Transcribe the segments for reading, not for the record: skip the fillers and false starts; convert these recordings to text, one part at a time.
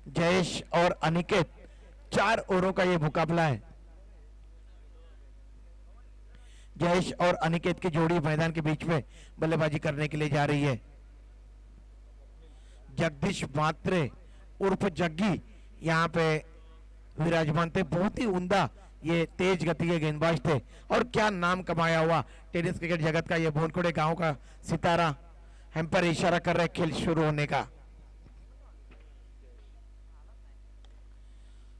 जयेश और अनिकेत, 4 ओवरों का ये मुकाबला है। जयेश और अनिकेत की जोड़ी मैदान के बीच में बल्लेबाजी करने के लिए जा रही है। जगदीश मात्रे उर्फ जग्गी यहाँ पे विराजमान थे। बहुत ही उम्दा ये तेज गति के गेंदबाज थे और क्या नाम कमाया हुआ टेनिस क्रिकेट जगत का ये भोनखोड़े गांव का सितारा। हम पर इशारा कर रहे खेल शुरू होने का।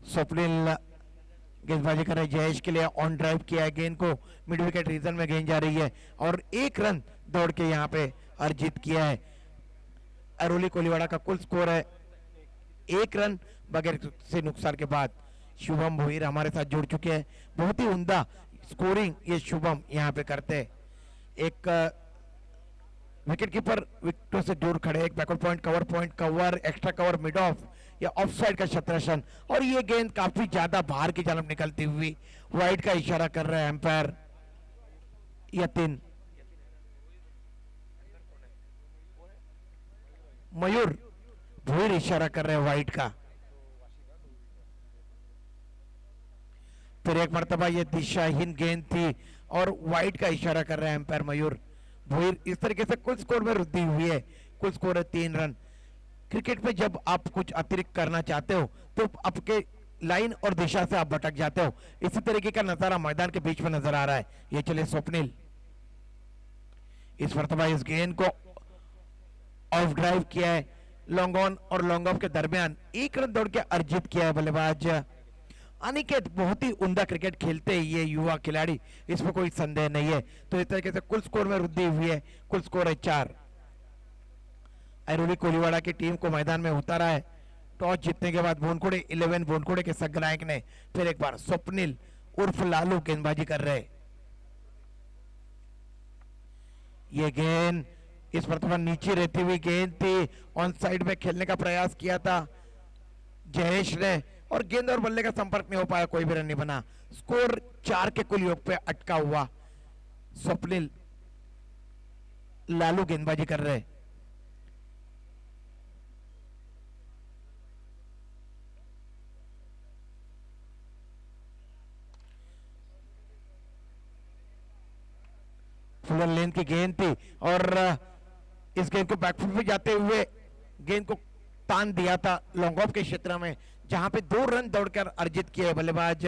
स्वप्निल गेंदबाजी कर रहे जयेश के लिए ऑन ड्राइव किया है, गेंद को मिड विकेट रीजन में गेंद जा रही है और 1 रन दौड़ के यहाँ पे अर्जित किया है। अरोली कोलीवाड़ा का कुल स्कोर है 1 रन बगैर से नुकसान के बाद। शुभम भोईर हमारे साथ जुड़ चुके हैं। बहुत ही उम्दा स्कोरिंग ये शुभम यहाँ पे करते हैं। एक विकेट कीपर विकेटों से दूर खड़े, एक backward point cover extra cover mid of या ऑफ साइड का शतरक्षण और ये गेंद काफी ज्यादा बाहर की जानब निकलती हुई वाइड का इशारा कर रहे हैं एम्पायर यतिन। मयूर भोईर इशारा कर रहे हैं वाइड का। फिर एक मर्तबा ये दिशाहीन गेंद थी और वाइड का इशारा कर रहे हैं एम्पायर मयूर भोईर। इस तरीके से कुल स्कोर में वृद्धि हुई है। कुल स्कोर है 3 रन। क्रिकेट में जब आप कुछ अतिरिक्त करना चाहते हो तो आपके लाइन और दिशा से आप भटक जाते हो। इसी तरीके का नजारा मैदान के बीच में नजर आ रहा है। ये चले स्वप्निल, इस मर्तबा इस गेंद को ऑफ ड्राइव किया है। लॉन्ग ऑन और लॉन्ग ऑफ के दरमियान 1 रन दौड़ के अर्जित किया है बल्लेबाज अनिकेत। बहुत ही उम्दा क्रिकेट खेलते हैं ये युवा खिलाड़ी, इसमें कोई संदेह नहीं है। तो इस तरीके से कुल स्कोर में वृद्धि हुई है। कुल स्कोर है 4। अरोली कोलीवाड़ा की टीम को मैदान में उतारा है। टॉस जीतने के बाद भोनखोड़े 11 भोनखोड़े के संघनायक ने फिर एक बार स्वप्निल उर्फ लालू गेंदबाजी कर रहे। ये गेंद इस मर्तबा नीचे रहती हुई गेंद थी, ऑन साइड में खेलने का प्रयास किया था जयेश ने और गेंद और बल्ले का संपर्क नहीं हो पाया, कोई भी रन नहीं बना। स्कोर 4 के कुल योग पे अटका हुआ। स्वप्निल लालू गेंदबाजी कर रहे। फुल लेंथ की गेंद थी और इस गेंद को बैकफुट पे जाते हुए गेंद को तान दिया था लॉन्ग ऑफ के क्षेत्र में, जहां पे 2 रन दौड़कर अर्जित किए बल्लेबाज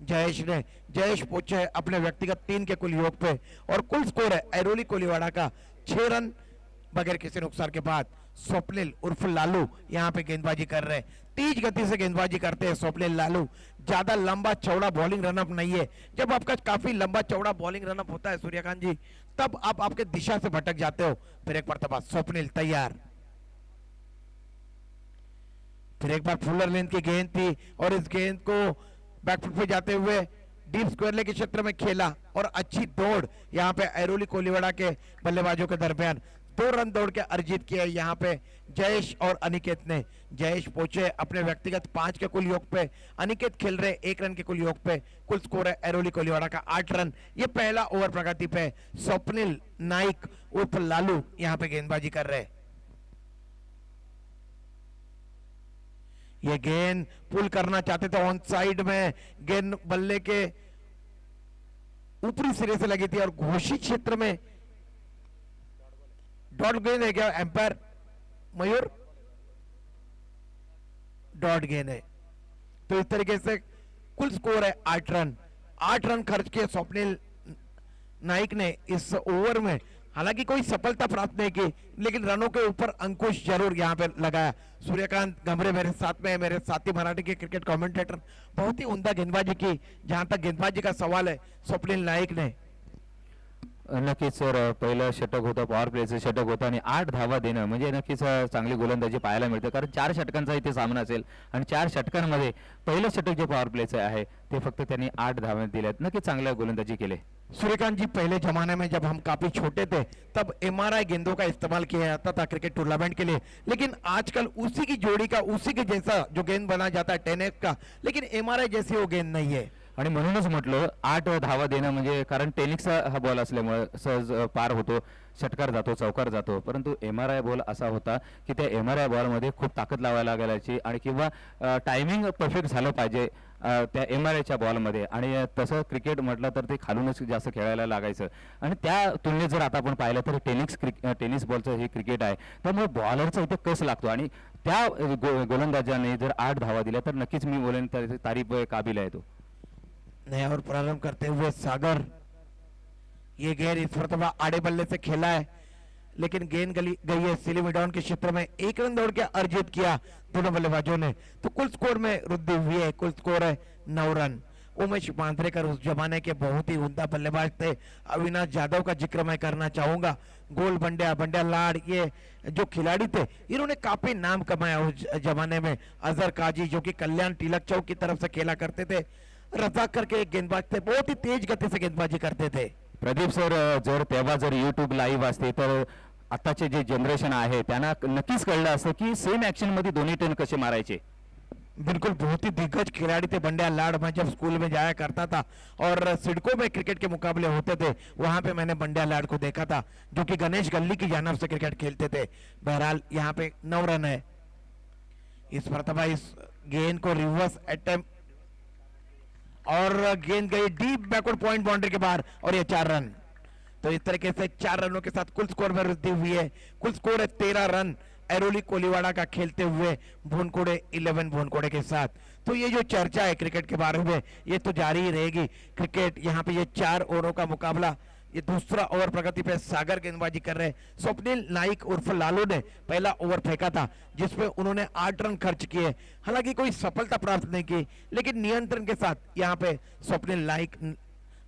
जयेश ने। जयेश पहुंचे अपने व्यक्तिगत 3 के कुल योग पे और कुल स्कोर है अरोली कोलीवाड़ा का 6 रन बगैर किसी नुकसान के बाद। स्वप्निल उर्फ लालू यहाँ पे गेंदबाजी कर रहे हैं। तेज गति से गेंदबाजी करते हैं स्वप्निल लालू। ज्यादा लंबा चौड़ा बॉलिंग रनअप नहीं है। जब आपका काफी लंबा चौड़ा बॉलिंग रनअप होता है सूर्यकांत जी, तब आप आपके दिशा से भटक जाते हो। फिर एक मर्तबा स्वप्निल तैयार। फिर एक बार फुलर लेंथ की गेंद थी और इस गेंद को बैकफुट पे जाते हुए डीप स्क्वायर लेग के क्षेत्र में खेला और अच्छी दौड़ यहाँ पे अरोली कोलीवाड़ा के बल्लेबाजों के दरमियान 2 रन दौड़ के अर्जित किया यहाँ पे जयेश और अनिकेत ने। जयेश पहुंचे अपने व्यक्तिगत 5 के कुल योग पे, अनिकेत खेल रहे 1 रन के कुल योग पे। कुल स्कोर है अरोली कोलीवाड़ा का 8 रन। ये पहला ओवर प्रगति पे स्वप्निल नाइक उर्फ लालू यहाँ पे गेंदबाजी कर रहे। ये गेंद पुल करना चाहते थे, ऑन साइड में गेंद बल्ले के ऊपरी सिरे से लगी थी और घोषित क्षेत्र में डॉट गेंद है क्या एम्पायर मयूर? डॉट गेंद है। तो इस तरीके से कुल स्कोर है 8 रन। 8 रन खर्च किए स्वप्निल नाइक ने इस ओवर में। हालांकि कोई सफलता प्राप्त नहीं की, लेकिन रनों के ऊपर अंकुश जरूर यहाँ पे लगाया। सूर्यकांत गमरे मेरे साथ में है, मेरे साथी मराठी के क्रिकेट कमेंटेटर। बहुत ही उम्दा गेंदबाजी की। जहां तक गेंदबाजी का सवाल है स्वप्निल नाइक ने। नक्कीच सर, पहिलं षटक होतं, पॉवर प्लेचं षटक होतं आणि 8 धावा देणं म्हणजे नक्कीच चांगली गोलंदाजी पाहायला मिळते, कारण 4 षटकांचा इथे सामना असेल आणि 4 षटकांमध्ये पहिलं षटक जे पॉवर प्लेचं आहे ते फक्त त्यांनी 8 धावा दिल्यात। नक्कीच चांगल्या गोलंदाजी केली। सूर्यकांत जी, पहले जमाने में जब हम काफी छोटे थे तब MRI गेंदों का इस्तेमाल किया जाता था क्रिकेट टूर्नामेंट के लिए, लेकिन आजकल उसी की जोड़ी का, उसी के जैसा जो गेंद बना जाता है 10X का, लेकिन MRI जैसी वो गेंद नहीं है। आणि म्हणूनच म्हटलं 8 धावा देणं म्हणजे कारण टेनिक्सचा हा बॉल असल्यामुळे सहज पार होतो, षटकार जातो, चौकार जातो. परंतु MRI बॉल असा होता की त्या MRI बॉलमध्ये खूप ताकद लावायला लागायची आणि किंवा टायमिंग परफेक्ट झालं पाहिजे त्या MRIच्या बॉलमध्ये. आणि तसं क्रिकेट म्हटलं तर ते खालूनच जास्त खेळायला लागायचं. आणि त्या तुलनेत जर आता आपण पाहिलं तर टेनिस बॉलचं हे क्रिकेट आहे, त्यामुळे बॉलरचा इथे कस लागतो. आणि त्या गोलंदाजाने जर 8 धावा दिल्या तर नक्कीच मी बोलेन तारीफ काबिल आहे तो. नया और प्रारंभ करते हुए सागर, ये गेंद इस मरतबा आड़े बल्ले से खेला है, लेकिन गेंद गई है सिली मिडॉन के क्षेत्र में। 1 रन दौड़ के अर्जित किया दोनों बल्लेबाजों ने, तो कुल स्कोर में वृद्धि हुई है। कुल स्कोर है 9 रन। उमेश मांजरेकर उस जमाने के बहुत ही उम्दा बल्लेबाज थे। अविनाश यादव का जिक्र मैं करना चाहूंगा। गोल बंड्या लाड़, ये जो खिलाड़ी थे इन्होंने काफी नाम कमाया उस जमाने में। अजहर काजी जो कि कल्याण तिलक चौक की तरफ से खेला करते थे, रजाक करके एक गेंदबाज थे, बहुत ही तेज गति से गेंदबाजी करते थे। प्रदीप सर, जर तेव्हा जर यूट्यूब लाईव्ह असते तर आताचे जे जनरेशन आहे त्यांना नक्कीच कळलं असतं की सेम ऍक्शन मध्ये दोन्ही टर्न कसे मारायचे. बिल्कुल, बहुत ही दिग्गज खिलाड़ी थे बंड्या लाड़। मैं जब स्कूल में जाया करता था और सिडको में क्रिकेट के मुकाबले होते थे, वहां पे मैंने बंड्या लाड़ को देखा था, जो कि गणेश गल्ली की जानब से क्रिकेट खेलते थे। बहरहाल यहाँ पे 9 रन है। इस मरतबा इस गेंद को रिवर्स अटेम्प्ट और गेंद गई डीप बैकवर्ड पॉइंट बाउंड्री के बाहर और ये 4 रन। तो इस तरीके से 4 रनों के साथ कुल स्कोर में वृद्धि हुई है। कुल स्कोर है 13 रन एरोली कोलीवाड़ा का खेलते हुए भुनकोड़े 11 भुनकोड़े के साथ। तो ये जो चर्चा है क्रिकेट के बारे में, ये तो जारी ही रहेगी। क्रिकेट यहाँ पे ये 4 ओवरों का मुकाबला, ये दूसरा ओवर प्रगति पे सागर गेंदबाजी कर रहे। स्वप्निल नाइक उर्फ लालू ने पहला ओवर फेंका था जिसमें उन्होंने 8 रन खर्च किए। हालांकि कोई सफलता प्राप्त नहीं की, लेकिन नियंत्रण के साथ यहाँ पे स्वप्निल नाइक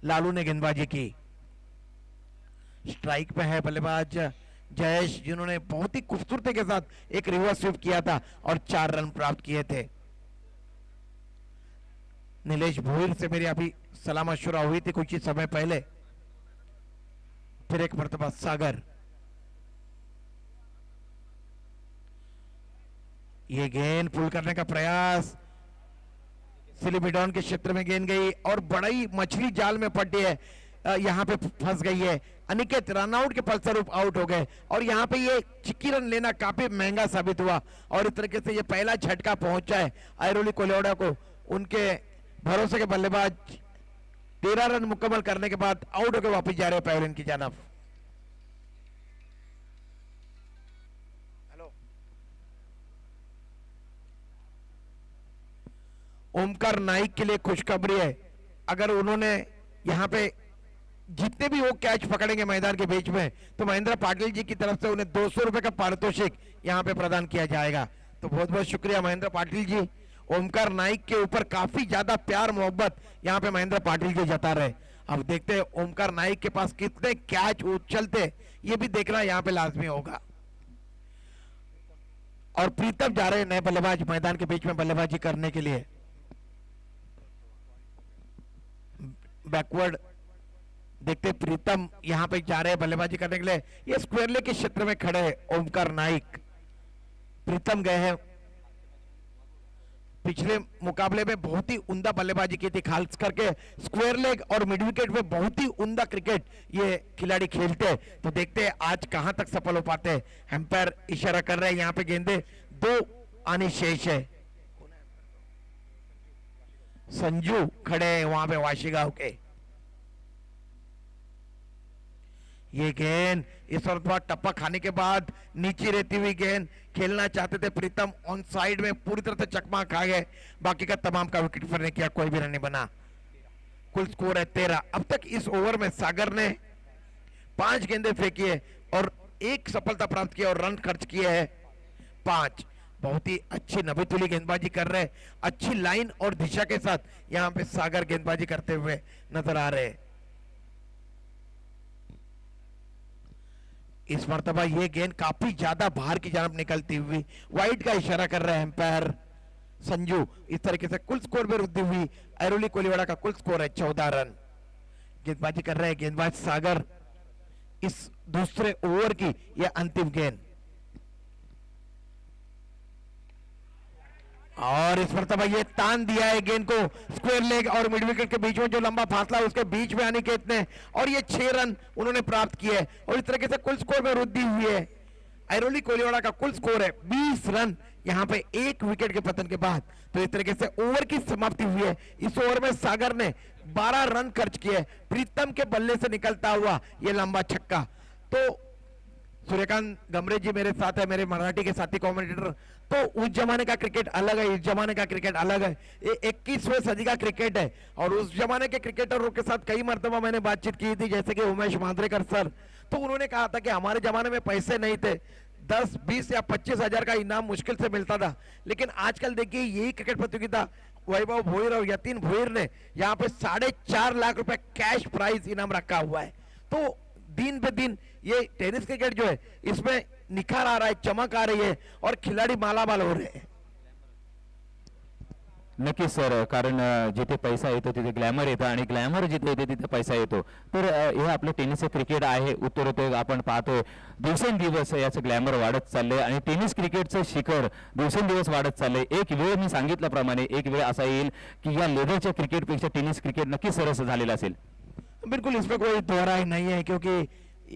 लालू ने गेंदबाजी की। स्ट्राइक पे है बल्लेबाज जयेश, जिन्होंने बहुत ही खूबसूरती के साथ एक रिवर्स स्वीप किया था और 4 रन प्राप्त किए थे। नीलेश भोईर से मेरी अभी सलाह मशवरा हुई थी कुछ ही समय पहले। फिर एक मरतबा सागर, ये गेंद पुल करने का प्रयास, सिलीमिडॉन के क्षेत्र में गेंद गई और बड़ी मछली जाल में पड़ी है, यहाँ पे फंस गई है। अनिकेत रनआउट के फलस्वरूप आउट हो गए और यहाँ पे ये चिक्की रन लेना काफी महंगा साबित हुआ और इस तरीके से ये पहला झटका पहुंचा है ऐरोली कोलीवाड़ा को। उनके भरोसे के बल्लेबाज 13 रन मुकम्मल करने के बाद आउट होकर वापस जा रहे हैं पैवेलियन की जानब। हेलो, ओमकार नाइक के लिए खुशखबरी है, अगर उन्होंने यहाँ पे जितने भी वो कैच पकड़ेंगे मैदान के बीच में, तो महेंद्र पाटिल जी की तरफ से उन्हें 200 रुपए का पारितोषिक यहाँ पे प्रदान किया जाएगा। तो बहुत बहुत शुक्रिया महेंद्र पाटिल जी। ओमकार नाइक के ऊपर काफी ज्यादा प्यार मोहब्बत यहाँ पे महेंद्र पाटिल जी जता रहे। अब देखते हैं ओमकार नाइक के पास कितने कैच उछलते, ये भी देखना यहाँ पे लाजमी होगा। और प्रीतम जा रहे हैं नए बल्लेबाज मैदान के बीच में बल्लेबाजी करने के लिए। बैकवर्ड देखते प्रीतम यहाँ पे जा रहे हैं बल्लेबाजी करने के लिए। ये स्क्वायर लेग के क्षेत्र में खड़े हैं ओमकार नाइक। प्रीतम गए हैं, पिछले मुकाबले में बहुत ही उम्दा बल्लेबाजी की थी, खास करके स्क्वायर लेग और मिड विकेट में बहुत ही उम्दा क्रिकेट ये खिलाड़ी खेलते हैं। तो देखते हैं आज कहां तक सफल हो पाते हैं। एम्पायर इशारा कर रहे हैं, यहाँ पे गेंदे 2 आनी शेष है। संजू खड़े हैं वहां पे वाशीगांव के। ये गेंद इस वक्त टप्पा खाने के बाद नीचे रहती हुई गेंद खेलना चाहते थे प्रीतम, ऑन साइड में पूरी तरह से चकमा खा गए। बाकी का तमाम का विकेट कीपर ने किया, कोई भी रन नहीं बना। कुल स्कोर है 13। अब तक इस ओवर में सागर ने 5 गेंदें फेंकी है और 1 सफलता प्राप्त की और रन खर्च किए हैं 5। बहुत ही अच्छी नबीतुली गेंदबाजी कर रहे, अच्छी लाइन और दिशा के साथ यहाँ पे सागर गेंदबाजी करते हुए नजर आ रहे हैं। इस मर्तबा ये गेंद काफी ज्यादा बाहर की जानब निकलती हुई वाइड का इशारा कर रहे हैं एम्पायर संजू। इस तरीके से कुल स्कोर में वृद्धि हुई। ऐरोली कोलीवाड़ा का कुल स्कोर है 14 रन। गेंदबाजी कर रहे हैं गेंदबाज सागर। इस दूसरे ओवर की यह अंतिम गेंद और इस मरतबा ये तान दिया है गेंद को स्क्वायर लेग और मिड विकेट के बीच में जो लंबा फासला है उसके बीच में अनिकेत ने, और ये 6 रन उन्होंने प्राप्त किए हैं और इस तरीके से कुल स्कोर में वृद्धि हुई है। ऐरोली कोलीवाड़ा का कुल स्कोर है 20 रन यहाँ पे 1 विकेट के पतन के बाद। तो इस तरीके से ओवर की समाप्ति हुई है। इस ओवर में सागर ने 12 रन खर्च किए, प्रीतम के बल्ले से निकलता हुआ ये लंबा छक्का। तो सूर्यकांत गमरे जी मेरे साथ है, मेरे मराठी के साथी कमेंटेटर। तो उस जमाने का क्रिकेट अलग है, इस जमाने का क्रिकेट अलग है। ये 21वीं सदी का क्रिकेट है और उस जमाने के क्रिकेटरों के साथ कई मरतबा मैंने बातचीत की थी, जैसे कि उमेश मांद्रेकर सर। तो उन्होंने कहा था कि हमारे जमाने में पैसे नहीं थे, 10, 20 या 25 हजार का इनाम मुश्किल से मिलता था, लेकिन आजकल देखिए यही क्रिकेट प्रतियोगिता वैभव भोईर और यतीन भोईर ने यहाँ पे 4.5 लाख रुपए कैश प्राइज इनाम रखा हुआ है। तो दिन पे दिन ये टेनिस क्रिकेट जो है इसमें निखार आ रहा है, चमक आ रही है और खिलाड़ी मालामाल हो रहे हैं। नक्कीच सर, कारण जिथे पैसा येतो तिथे ग्लॅमर येतं आणि ग्लॅमर जिथे येते तिथे पैसा येतो. तर हे आपलं टेनिसचं क्रिकेट आहे, उत्तरोत्तर आपण पाहतोय दिवसेंदिवस याचं ग्लॅमर वाढत चाललंय आणि टेनिस क्रिकेटचं शिखर दिवसेंदिवस वाढत चाललंय. एक वेळ मी सांगितल्याप्रमाणे एक वेळ असा येईल की या लेदरच्या क्रिकेटपेक्षा टेनिस क्रिकेट नक्कीच सरस झालेलं असेल. बिल्कुल इसमें कोई दोहराई नहीं है, क्योंकि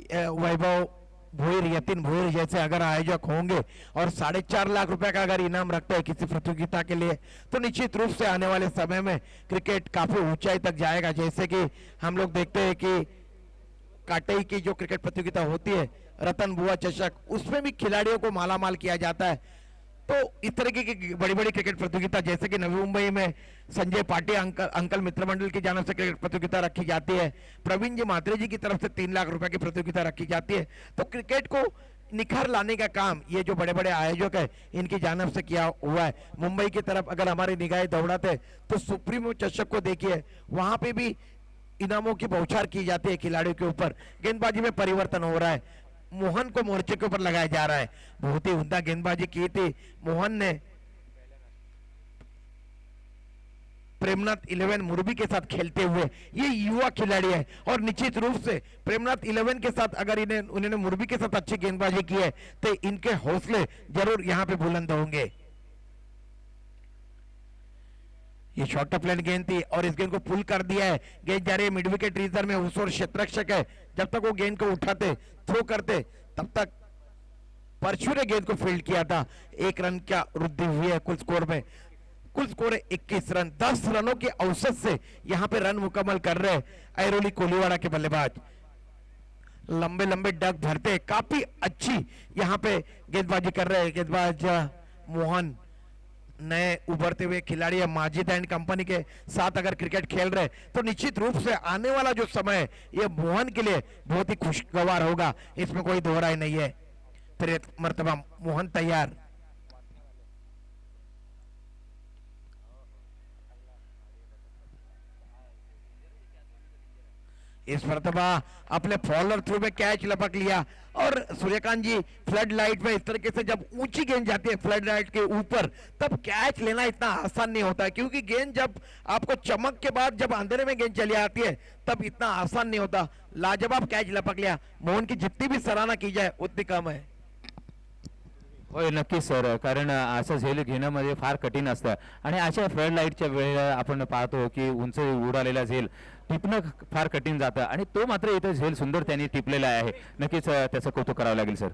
वैभव भोईर, यतीन भोईर जैसे अगर आयोजक होंगे और 4.5 लाख रुपए का अगर इनाम रखते हैं किसी प्रतियोगिता के लिए, तो निश्चित रूप से आने वाले समय में क्रिकेट काफी ऊंचाई तक जाएगा। जैसे कि हम लोग देखते हैं कि काटई की जो क्रिकेट प्रतियोगिता होती है, रतन बुआ चषक, उसमें भी खिलाड़ियों को मालामाल किया जाता है। तो इस तरीके की बड़ी बड़ी क्रिकेट प्रतियोगिता, जैसे कि नवी मुंबई में संजय पाटिल अंकल मित्र मंडल की जानब से क्रिकेट प्रतियोगिता रखी जाती है, प्रवीण जी मात्रे जी की तरफ से 3 लाख रुपए की प्रतियोगिता रखी जाती है। तो क्रिकेट को निखार लाने का काम ये जो बड़े बड़े आयोजक है इनकी जानब से किया हुआ है। मुंबई की तरफ अगर हमारी निगाहें दौड़ाते तो सुप्रीमो चषक को देखिए, वहां पे भी इनामों की बौछार की जाती है खिलाड़ियों के ऊपर। गेंदबाजी में परिवर्तन हो रहा है, मोहन को मोर्चे के ऊपर लगाया जा रहा है। बहुत ही उम्दा गेंदबाजी की थी मोहन ने प्रेमनाथ 11 मुरबी के साथ खेलते हुए। ये युवा खिलाड़ी है और निश्चित रूप से प्रेमनाथ 11 के साथ अगर उन्होंने मुरबी के साथ अच्छी गेंदबाजी की है तो इनके हौसले जरूर यहां पे बुलंद होंगे। ये शॉर्ट प्लेन गेंद थी और इस गेंद को पुल कर दिया है। गेंद जा रही है मिड विकेट रीजन में, उस और क्षेत्ररक्षक है, जब तक वो गेंद को उठाते थ्रो करते तब तक परशु ने गेंद को फील्ड किया था। 1 रन क्या वृद्धि हुई है कुल स्कोर में। कुल स्कोर है 21 रन। 10 रनों के औसत से यहां पे रन मुकम्मल कर रहे हैं ऐरोली कोलीवाड़ा के बल्लेबाज। लंबे लंबे डग भरते, काफी अच्छी यहां पे गेंदबाजी कर रहे हैं गेंदबाज मोहन। नए उभरते हुए खिलाड़ी है, माजिद एंड कंपनी के साथ अगर क्रिकेट खेल रहे तो निश्चित रूप से आने वाला जो समय है ये मोहन के लिए बहुत ही खुशगवार होगा, इसमें कोई दोहराई नहीं है। फिर एक मर्तबा मोहन तैयार। इस मर्तबा अपने फॉलोअर थ्रू में कैच लपक लिया और सूर्यकांत जी फ्लड लाइट में इस तरीके से जब ऊंची गेंद जाती है फ्लड लाइट के ऊपर तब कैच लेना इतना आसान नहीं होता है, क्योंकि गेंद जब आपको चमक के बाद जब अंधेरे में गेंद चली आती है तब इतना आसान नहीं होता। लाजवाब कैच लपक लिया। मोहन की जितनी भी सराहना की जाए उतनी कम है। होय नक्कीच सर, कारण असं झेल घेणं म्हणजे फार कठीण असतं आणि अशा फ्लड लाईटच्या वेळेला आपण पाहतो की उंच उडालेला झेल टिपणं फार कठीण जातं आणि तो मात्र इथं झेल सुंदर त्यांनी टिपलेला आहे. नक्कीच त्याचं कौतुक करावं लागेल सर.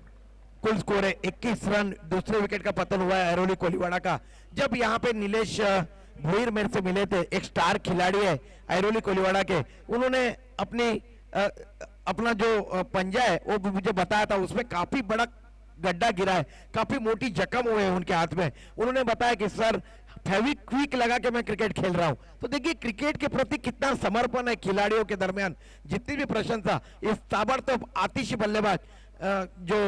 कुल स्कोर है 21 रन। दूसरे विकेट का पतन हुआ है ऐरोली कोलीवाड़ा का। जब यहाँ पे नीलेश भोईर मेरे से मिले थे, एक स्टार खिलाड़ी है ऐरोली कोलीवाड़ा के, उन्होंने अपना जो पंजा है वो मुझे बताया था, उसमें काफी बड़ा गड्ढा गिरा है, काफी मोटी जख्म हुए हैं उनके हाथ में। उन्होंने बताया कि सर फेविक्विक लगा के मैं क्रिकेट खेल रहा हूं। तो देखिए क्रिकेट के प्रति कितना समर्पण है खिलाड़ियों के दरमियान। जितनी भी प्रशंसा इस ताबड़तोड़ आतिशी बल्लेबाज जो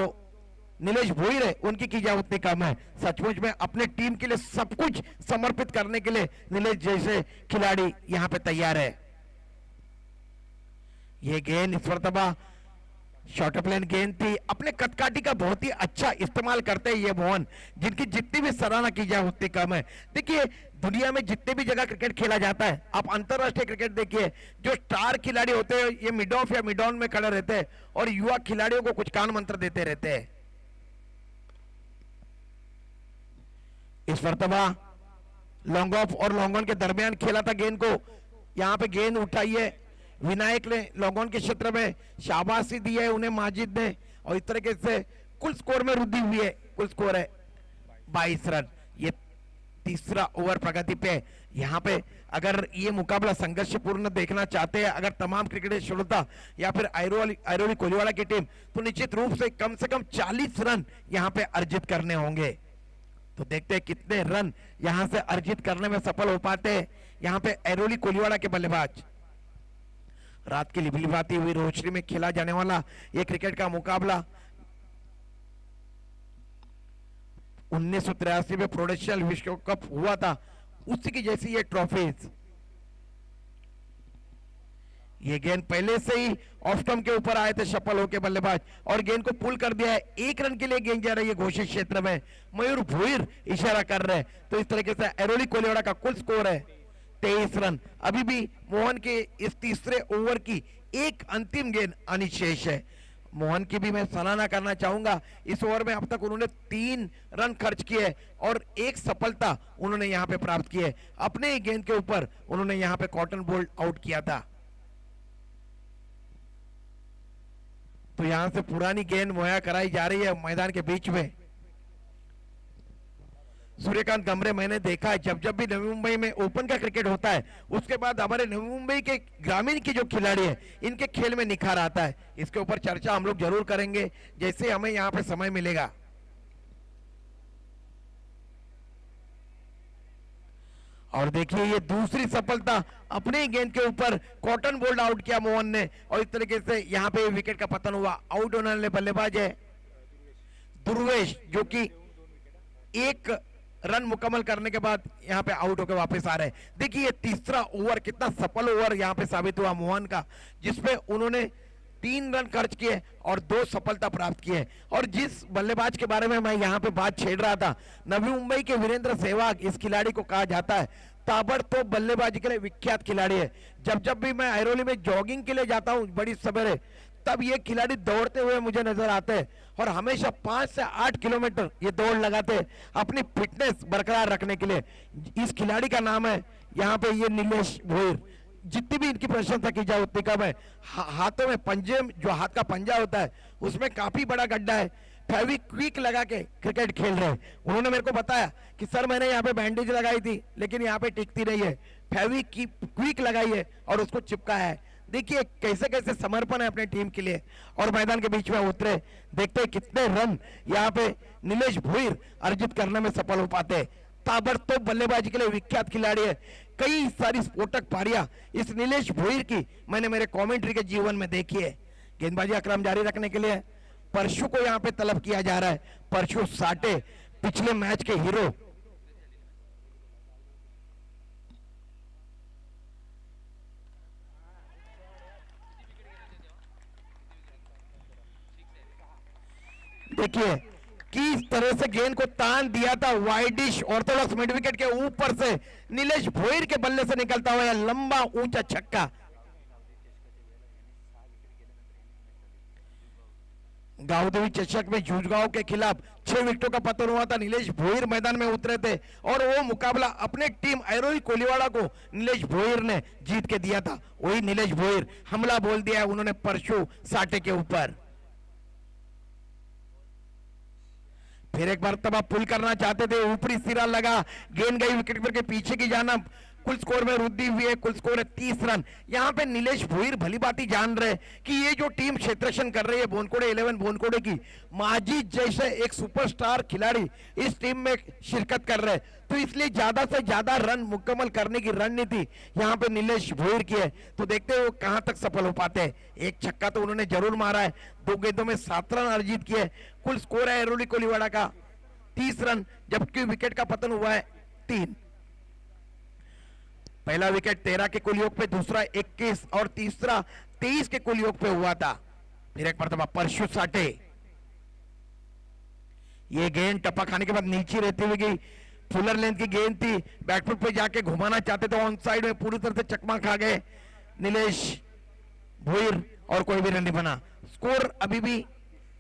नीलेश भोईर है उनकी की जाए उतनी कम है। सचमुच में अपने टीम के लिए सब कुछ समर्पित करने के लिए नीलेश जैसे खिलाड़ी यहां पे तैयार है। ये गेंद इस मर्तबा शॉर्ट प्लेन गेंद थी, अपने कटकाठी का बहुत ही अच्छा इस्तेमाल करते हैं ये मोहन, जिनकी जितनी भी सराहना की जाए उतनी कम है। देखिए दुनिया में जितने भी जगह क्रिकेट खेला जाता है, आप अंतरराष्ट्रीय क्रिकेट देखिए, जो स्टार खिलाड़ी होते हैं ये मिड ऑफ या मिड ऑन में खड़े रहते हैं और युवा खिलाड़ियों को कुछ कान मंत्र देते रहते हैं। इस मर्तबा लॉन्ग ऑफ और लॉन्ग ऑन के दरमियान खेला था गेंद को। यहाँ पे गेंद उठाई है विनायक ने लॉन्ग ऑन के क्षेत्र में, शाबाशी दी है उन्हें माजिद ने, और इस तरीके से कुल स्कोर में वृद्धि हुई है। कुल स्कोर है 22 रन। ये तीसरा ओवर प्रगति पे। यहाँ पे अगर ये मुकाबला संघर्षपूर्ण देखना चाहते हैं अगर तमाम क्रिकेट श्रोता या फिर आयरोली कोलीवाड़ा की टीम, तो निश्चित रूप से कम 40 रन यहाँ पे अर्जित करने होंगे। तो देखते हैं कितने रन यहाँ से अर्जित करने में सफल हो पाते हैं यहाँ पे आयरोली कोलीवाड़ा के बल्लेबाज। रात की लिबलिबाती हुई रोशनी में खेला जाने वाला ये क्रिकेट का मुकाबला 1983 में प्रोडेंशियल विश्व कप हुआ था, उसी की जैसी ये ट्रॉफीज। ये गेंद पहले से ही ऑफ स्टंप के ऊपर आए थे सफल होके बल्लेबाज, और गेंद को पुल कर दिया है। 1 रन के लिए गेंद जा रही है घोषित क्षेत्र में। मयूर भोईर इशारा कर रहे हैं। तो इस तरीके से आयरोली कोलीवाड़ा का कुल स्कोर है 23 रन। अभी भी मोहन के इस तीसरे ओवर की एक अंतिम गेंद अनिशेष है। मोहन की भी मैं सराहना करना चाहूंगा। इस ओवर में अब तक उन्होंने 3 रन खर्च किए और 1 सफलता उन्होंने यहां पे प्राप्त की है। अपने ही गेंद के ऊपर उन्होंने यहां पे कॉटन बोल्ट आउट किया था। तो यहां से पुरानी गेंद मुहैया कराई जा रही है मैदान के बीच में। सूर्यकांत गमरे, मैंने देखा है जब जब भी नवी मुंबई में ओपन का क्रिकेट होता है उसके बाद हमारे नवी मुंबई के ग्रामीण के जो खिलाड़ी हैं इनके खेल में निखार आता है। इसके ऊपर चर्चा हम लोग जरूर करेंगे जैसे हमें यहाँ पे समय मिलेगा। और देखिए ये दूसरी सफलता, अपने ही गेंद के ऊपर कॉटन बोल्ट आउट किया मोहन ने, और इस तरीके से यहाँ पे विकेट का पतन हुआ। आउट होने वाले बल्लेबाज है दुर्वेश, जो कि 1 रन मुकम्मल करने के बाद यहां पे आउट होकर वापस आ रहे हैं। देखिए तीसरा ओवर कितना सफल ओवर यहां पे साबित हुआ मोहन का, जिसपे उन्होंने 3 रन खर्च किए और 2 सफलता प्राप्त किए। और जिस बल्लेबाज के बारे में मैं यहां पे बात छेड़ रहा था, नवी मुंबई के वीरेंद्र सहवाग, इस खिलाड़ी को कहा जाता है ताबड़तोड़ बल्लेबाजी के लिए विख्यात खिलाड़ी है। जब भी मैं आयरोली में जॉगिंग के लिए जाता हूं बड़ी सवेरे, तब ये खिलाड़ी दौड़ते हुए मुझे नजर आते हैं और हमेशा 5 से 8 किलोमीटर ये दौड़ लगाते हैं अपनी फिटनेस बरकरार रखने के लिए। इस खिलाड़ी का नाम है यहाँ पे ये नीलेश भोईर। जितनी भी इनकी प्रशंसा की जाए उतनी कम है। हाथों में पंजे, जो हाथ का पंजा होता है उसमें काफी बड़ा गड्ढा है। फेविक्विक लगा के क्रिकेट खेल रहे हैं। उन्होंने मेरे को बताया कि सर मैंने यहाँ पे बैंडेज लगाई थी लेकिन यहाँ पे टिकती नहीं है, फेविक्विक लगाई है और उसको चिपकाया है। देखिए कैसे कैसे समर्पण है अपने टीम के लिए, और मैदान के बीच में उतरे। देखते हैं कितने रन यहाँ पे नीलेश भोईर अर्जित करने में सफल हो पाते। ताबड़तोड़ बल्लेबाजी के लिए विख्यात खिलाड़ी है। कई सारी स्फोटक पारियां इस नीलेश भोईर की मैंने मेरे कमेंट्री के जीवन में देखी है। गेंदबाजी का क्रम जारी रखने के लिए परशु को यहाँ पे तलब किया जा रहा है। परशु साटे पिछले मैच के हीरो। देखिए किस तरह से गेंद को तान दिया था वाइडिश ऑर्थोडॉक्स मिड विकेट के ऊपर से नीलेश भोईर के बल्ले से निकलता हुआ लंबा ऊंचा छक्का। गांवदेवी चषक में जूझगांव के खिलाफ 6 विकेटों का पतन हुआ था। नीलेश भोईर मैदान में उतरे थे और वो मुकाबला अपने टीम आयरोली कोलीवाड़ा को नीलेश भोईर ने जीत के दिया था। वही नीलेश भोईर हमला बोल दिया उन्होंने परशु साटे के ऊपर। फिर एक बार तब आप पुल करना चाहते थे, ऊपरी सिरा लगा, गेंद गई विकेट के पीछे की जाना। कुल स्कोर में वृद्धि हुई है। कुल स्कोर है 30 रन। यहाँ पे नीलेश भोईर भली बाती जान रहे कि ये जो टीम क्षेत्ररक्षण कर रही है बोनकोड़े 11 बोनकोड़े की, माजिद जैसे एक सुपरस्टार खिलाड़ी इस टीम में शिरकत कर रहे हैं, तो इसलिए ज्यादा से ज्यादा रन मुकम्मल करने की रणनीति यहाँ पे नीलेश भोईर की है। तो देखते हैं वो कहां तक सफल हो पाते हैं। एक छक्का तो उन्होंने जरूर मारा है। 2 गेंदों में 7 रन अर्जित किए। कुल स्कोर है आयरोली कोलीवाड़ा का 30 रन, जबकि विकेट का पतन हुआ है 3। पहला विकेट 13 के कुल योग पे, दूसरा 21 और तीसरा 23 के कुल योग पे हुआ था। फिर एक मरतबा परशु साटे, ये गेंद टप्पा खाने के बाद नीचे रहती हुई गई। फुलर लेंथ की गेंद थी, बैकफुट पे जाके घुमाना चाहते थे, ऑन साइड में पूरी तरह से चकमा खा गए नीलेश भोईर और कोई भी रन नहीं बना। स्कोर अभी भी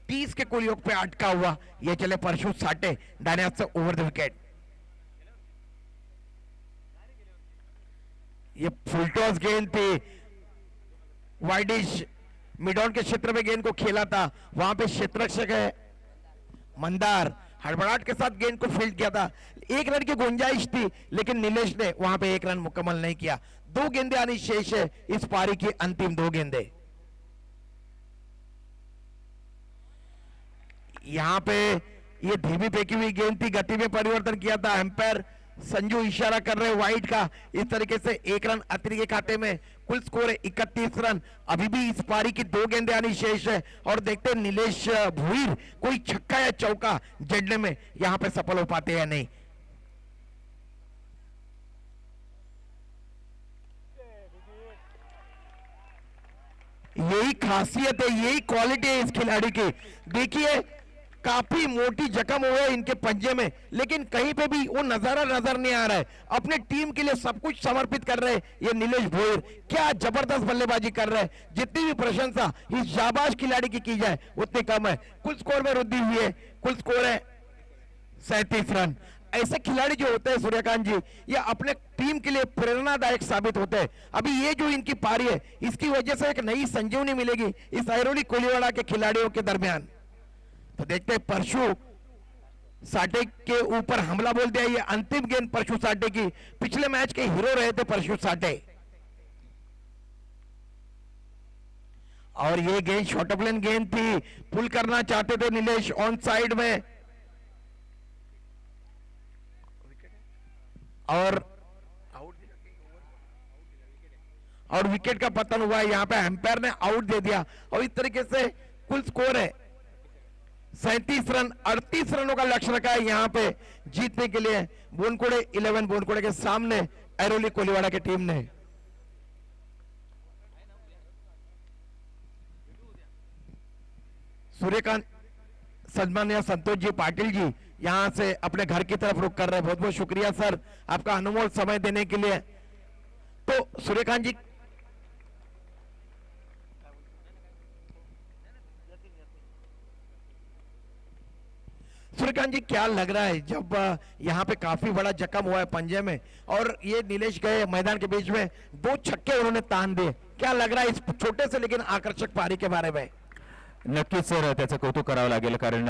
30 के कुल योग पे अटका हुआ। ये चले परशु साटे दाहिने हाथ से ओवर द विकेट। ये फुलटॉस गेंद थी, वाइडिश मिड ऑन के क्षेत्र में गेंद को खेला था, वहां पे क्षेत्ररक्षक है मंदार हड़बड़ाहट के साथ गेंद को फील्ड किया था। एक रन की गुंजाइश थी लेकिन नीलेश ने वहां पे एक रन मुकम्मल नहीं किया। 2 गेंदें आनी शेष है इस पारी की, अंतिम 2 गेंदें। यहां पे ये धीमी फेंकी हुई गेंद थी, गति में परिवर्तन किया था एम्पायर संजू, इशारा कर रहे वाइड का। इस तरीके से 1 रन अतिरिक्त के खाते में, कुल स्कोर है 31 रन। अभी भी इस पारी की 2 गेंदें आनी शेष है और देखते हैं नीलेश भुईर कोई छक्का या चौका जड़ने में यहां पे सफल हो पाते हैं या नहीं। यही खासियत है, यही क्वालिटी है इस खिलाड़ी की। देखिए काफी मोटी जख्म हुए इनके पंजे में, लेकिन कहीं पे भी वो नजारा नजर नहीं आ रहा है। अपने टीम के लिए सब कुछ समर्पित कर रहे हैं ये नीलेश भोईर। क्या जबरदस्त बल्लेबाजी कर रहे हैं। जितनी भी प्रशंसा इस जाबाज खिलाड़ी की जाए उतनी कम है। कुल स्कोर में वृद्धि हुई है, कुल स्कोर है 37 रन। ऐसे खिलाड़ी जो होते हैं सूर्यकांत जी, ये अपने टीम के लिए प्रेरणादायक साबित होते हैं। अभी ये जो इनकी पारी है, इसकी वजह से एक नई संजीवनी मिलेगी इस ऐरोली कोलीवाड़ा के खिलाड़ियों के दरमियान। तो देखते हैं परशु साठे के ऊपर हमला बोल दिया। ये अंतिम गेंद परशु साठे की, पिछले मैच के हीरो रहे थे परशु साठे। और ये गेंद शॉर्ट प्लेन गेंद थी, पुल करना चाहते थे नीलेश ऑन साइड में। और विकेट का पतन हुआ। यहां पे एम्पायर ने आउट दे दिया और इस तरीके से कुल स्कोर है 37 रन। 38 रनों का लक्ष्य रखा है यहां पे जीतने के लिए बोनकुड़े 11 बोनकुड़े के सामने ऐरोली कोलीवाड़ा की टीम ने। सूर्यकांत सन्माननीय संतोष जी पाटिल जी यहां से अपने घर की तरफ रुख कर रहे हैं। बहुत बहुत शुक्रिया सर आपका अनमोल समय देने के लिए। तो सूर्यकांत जी सूर्यकांत जी क्या लग रहा है जब यहाँ पे काफी बड़ा जख्म हुआ है पंजे में और ये नीलेश गए मैदान के बीच में 2 छक्के उन्होंने तान दिए, क्या लग रहा है इस छोटे से लेकिन आकर्षक पारी के बारे में? नक्कीच सर त्याचं कौतुक करावं लागेल, कारण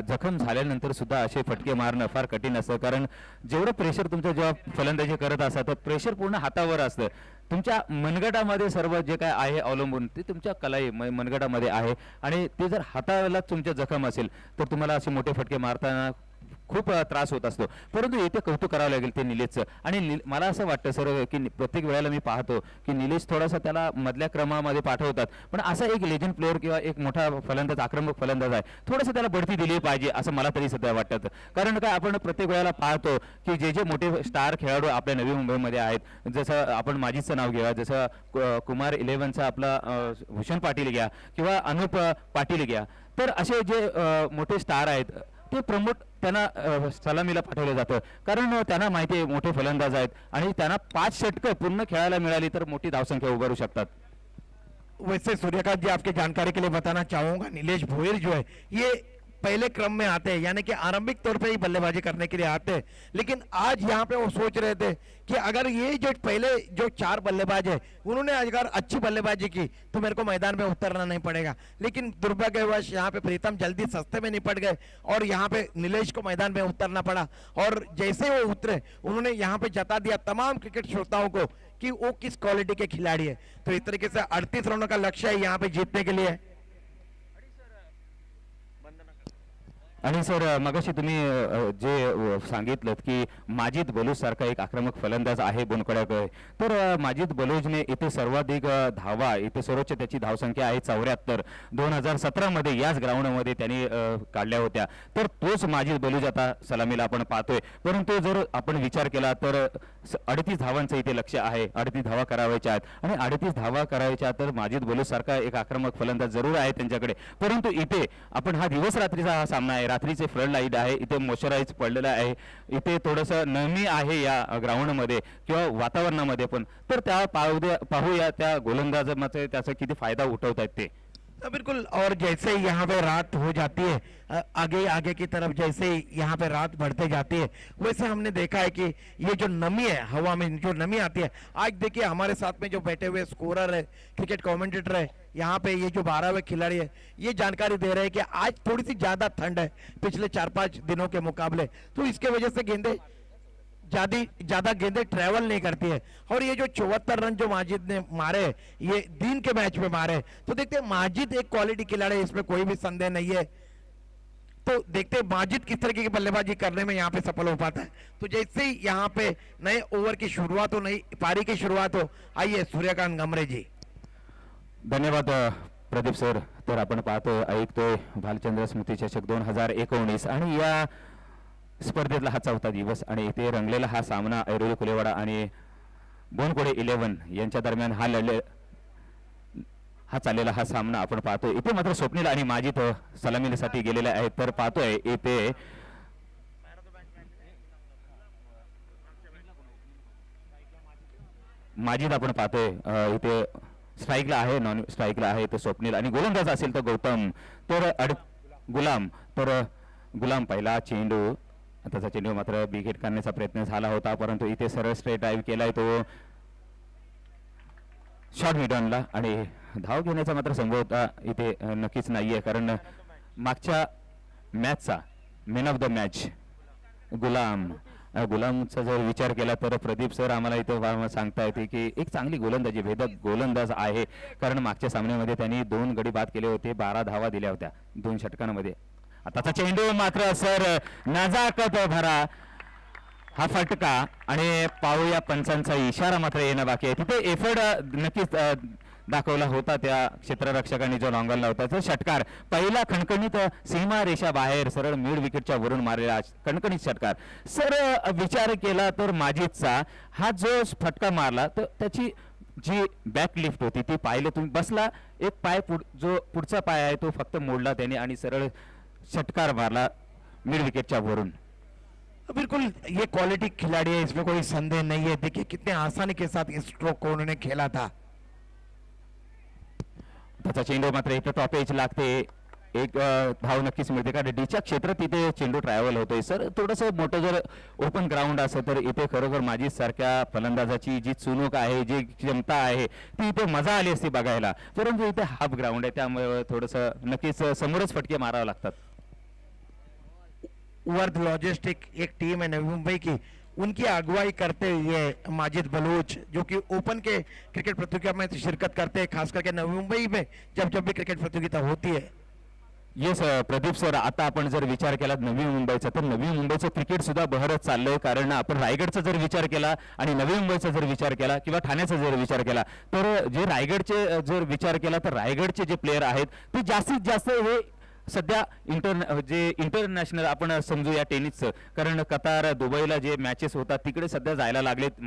जखम झाल्यानंतर सुद्धा असे फटके मारणं फार कठीण असतं. कारण जेवढं प्रेशर तुमचं जेव्हा फलंदाजी करत असता तर प्रेशर पूर्ण हातावर असतं. तुमच्या मनगटामध्ये सर्व जे काय आहे अवलंबून ते तुमच्या कलाई मनगटामध्ये आहे आणि ते जर हाताला तुमच्या जखम असेल तर तुम्हाला असे मोठे फटके मारताना खूप त्रास होत असतो. परंतु इथे कौतुक करावं लागेल ते निलेशचं. आणि मला असं वाटतं सर की प्रत्येक वेळेला मी पाहतो की निलेश थोडासा त्याला मधल्या क्रमामध्ये पाठवतात, पण असा एक लेजंड प्लेअर किंवा एक मोठा फलंदाज आक्रमक फलंदाज आहे, थोडंसं त्याला बढती दिली पाहिजे असं मला तरी सध्या वाटतं. कारण काय आपण प्रत्येक वेळेला पाहतो की जे जे मोठे स्टार खेळाडू आपल्या नवी मुंबईमध्ये आहेत, जसं आपण माझीचं नाव घ्या, जसं कुमार 11चा आपला भूषण पाटील घ्या किंवा अनुप पाटील घ्या, तर असे जे मोठे स्टार आहेत ते प्रमोट त्यांना सलामीला पाठवलं जातं. कारण त्यांना माहिती आहे मोठे फलंदाज आहेत आणि त्यांना 5 षटकं पूर्ण खेळायला मिळाली तर मोठी धावसंख्या उभारू शकतात. वैसे सूर्यकांत जी आपकी जानकारी के लिए बताना चाहूंगा, नीलेश भोईर जो है ये पहले क्रम में आते हैं, यानी कि आरंभिक तौर पे ही बल्लेबाजी करने के लिए आते हैं, लेकिन आज यहाँ पे वो सोच रहे थे कि अगर ये जो पहले जो 4 बल्लेबाज है उन्होंने अगर अच्छी बल्लेबाजी की तो मेरे को मैदान में उतरना नहीं पड़ेगा. लेकिन दुर्भाग्यवश यहाँ पे प्रीतम जल्दी सस्ते में निपट गए और यहाँ पे नीलेश को मैदान में उतरना पड़ा. और जैसे वो उतरे उन्होंने यहाँ पे जता दिया तमाम क्रिकेट श्रोताओं को कि वो किस क्वालिटी के खिलाड़ी है. तो इस तरीके से 38 रनों का लक्ष्य है यहाँ पे जीतने के लिए. आणि सर मगाशी तुम्ही जे सांगितलं की माजिद बलूज सारखा एक आक्रमक फलंदाज आहे बोनकड्याकडे, तर माजिद बलूजने इथे सर्वाधिक धावा, इथे सर्वोच्च त्याची धावसंख्या आहे 74. 2017 मध्ये याच ग्राउंडमध्ये त्यांनी काढल्या होत्या. तर तोच माजिद बलूज आता सलामीला आपण पाहतोय. परंतु जर आपण विचार केला तर 38 धावांचं इथे लक्ष्य आहे, 38 धावा करावायच्या आहेत आणि 38 धावा करायच्या तर माजिद बलूज सारखा एक आक्रमक फलंदाज जरूर आहे त्यांच्याकडे. परंतु इथे आपण हा दिवस रात्रीचा हा सामना आहे, रात्रीचे फ्लड लाईट आहे, इथे मॉइश्चराइज पडलेला आहे, इथे थोडंसं नमी आहे या ग्राउंडमध्ये किंवा वातावरणामध्ये पण. तर त्या पाहूया त्या गोलंदाजामध्ये त्याचा किती फायदा उठवत आहेत ते. बिल्कुल। और जैसे ही यहाँ पे रात हो जाती है, आगे आगे की तरफ जैसे ही यहाँ पे रात बढ़ते जाती है, वैसे हमने देखा है कि ये जो नमी है, हवा में जो नमी आती है, आज देखिए हमारे साथ में जो बैठे हुए स्कोरर है, क्रिकेट कमेंटेटर है, यहाँ पे ये जो 12वें खिलाड़ी है, ये जानकारी दे रहे हैं कि आज थोड़ी सी ज्यादा ठंड है पिछले 4-5 दिनों के मुकाबले, तो इसके वजह से गेंदे ज्यादा गेंदें ट्रेवल नहीं करती है। और ये जो 74 रन जो माजिद ने मारे, ये दिन के मैच में मारे, तो देखते हैं माजिद एक क्वालिटी खिलाड़ी है, इसमें कोई भी संदेह नहीं है। तो देखते हैं माजिद किस तरीके की बल्लेबाजी करने में यहाँ पे सफल हो पाता है। तो जैसे ही यहाँ पे नए ओवर की शुरुआत हो, नई पारी की शुरुआत हो, आइए सूर्यकांत गमरे जी। धन्यवाद प्रदीप सर. तर आपण पाहतोय ऐकतोय भालचंद्र स्मृती चषक 2019 आणि या स्पर्धेतला हा 4था दिवस आणि इथे रंगलेला हा सामना ऐरोली कोलेवाडा आणि बोनकोडे 11 यांच्या दरम्यान हा चाललेला हा सामना आपण पाहतोय. इथे मात्र स्वप्नील आणि माजिद सलामीसाठी गेलेले आहेत. तर पाहतोय इथे माजिद आपण पाहतोय इथे स्ट्राईकला आहे, नॉन स्ट्राईकला आहे तर स्वप्नील, आणि गोलंदाज असेल तर गौतम, तर गुलाम. तर गुलाम पहिला चेंडू, त्याचा चेंडू मात्र विकेट करण्याचा प्रयत्न झाला होता, परंतु इथे सरळ स्ट्रेट ड्राईव्ह केलाय तो शॉर्ट मिडॉनला, आणि धाव घेण्याचा मात्र संभवता इथे नक्कीच नाहीये, कारण मागच्या मॅचचा मॅन ऑफ द मॅच गुलामचा जर विचार केला तर प्रदीप सर आम्हाला इथे सांगता येते की एक चांगली गोलंदाजी, भेदक गोलंदाज आहे, कारण मागच्या सामन्यामध्ये त्यांनी 2 गडी बाद केले होते, 12 धावा दिल्या होत्या 2 षटकांमध्ये. आताचा चेंडू मात्र सर नजाकत भरा हा फटका, आणि पाहूया पंचांचा इशारा मात्र येणं बाकी आहे. तिथे एफर्ट नक्कीच दाखवला होता त्या क्षेत्ररक्षकांनी जो लॉंगॉनला होता. तो षटकार पहिला खणखणीत सीमा रेषा बाहेर सरळ मिड विकेटच्या वरून मारलेला खणखणीत षटकार. सर विचार केला तर माजिदचा हा जो फटका मारला तर त्याची जी बॅक लिफ्ट होती ती पाहिलं तुम्ही, बसला एक पाय जो पुढचा पाय आहे तो फक्त मोडला त्याने आणि सरळ षटकार मारला मिड विकेटच्या वरून. बिल्कुल ये क्वालिटी खिलाड़ी है, इसमें कोई संदेह नहीं है. देखिए कितने आसानी के साथ इस स्ट्रोक को उन्होंने खेला था. त्याचा चेंडू मात्र इथे टॉप एज लागते, एक धाव नक्कीच मिळते, कारण डीच्या क्षेत्रात तिथे चेंडू ट्रॅव्हल होतोय. सर थोडंसं मोठं जर ओपन ग्राउंड असेल तर इथे खरोखर माजिद सारख्या फलंदाजाची जी चुणूक आहे, जी क्षमता आहे ती इथे मजा आली असती बघायला, परंतु इथे हाफ ग्राउंड आहे त्यामुळे थोडंसं नक्कीच समोरच फटके मारावे लागतात. वर्थ लॉजिस्टिक एक टीम है नवी मुंबई की, उनकी अगुवाई करते हुए माजिद बलूच जो कि ओपन के क्रिकेट प्रतियोगिता में शिरकत करते हैं, खास करके नवी मुंबई में जब भी क्रिकेट प्रतियोगिता होती है. येस प्रदीप सर, आता आपण जर विचार केला नवी मुंबईचा तर नवी मुंबईचं क्रिकेट सुद्धा बहरत चाललंय, कारण आपण रायगडचा जर विचार केला आणि नवी मुंबईचा जर विचार केला किंवा ठाण्याचा जर विचार केला तर जे रायगडचे जर विचार केला तर रायगडचे जे प्लेयर आहेत ते जास्तीत जास्त हे सध्या इंटरनॅशनल आपण समजूया टेनिसचं, कारण कतार दुबईला जे मॅचेस होतात तिकडे सध्या जायला लागलेत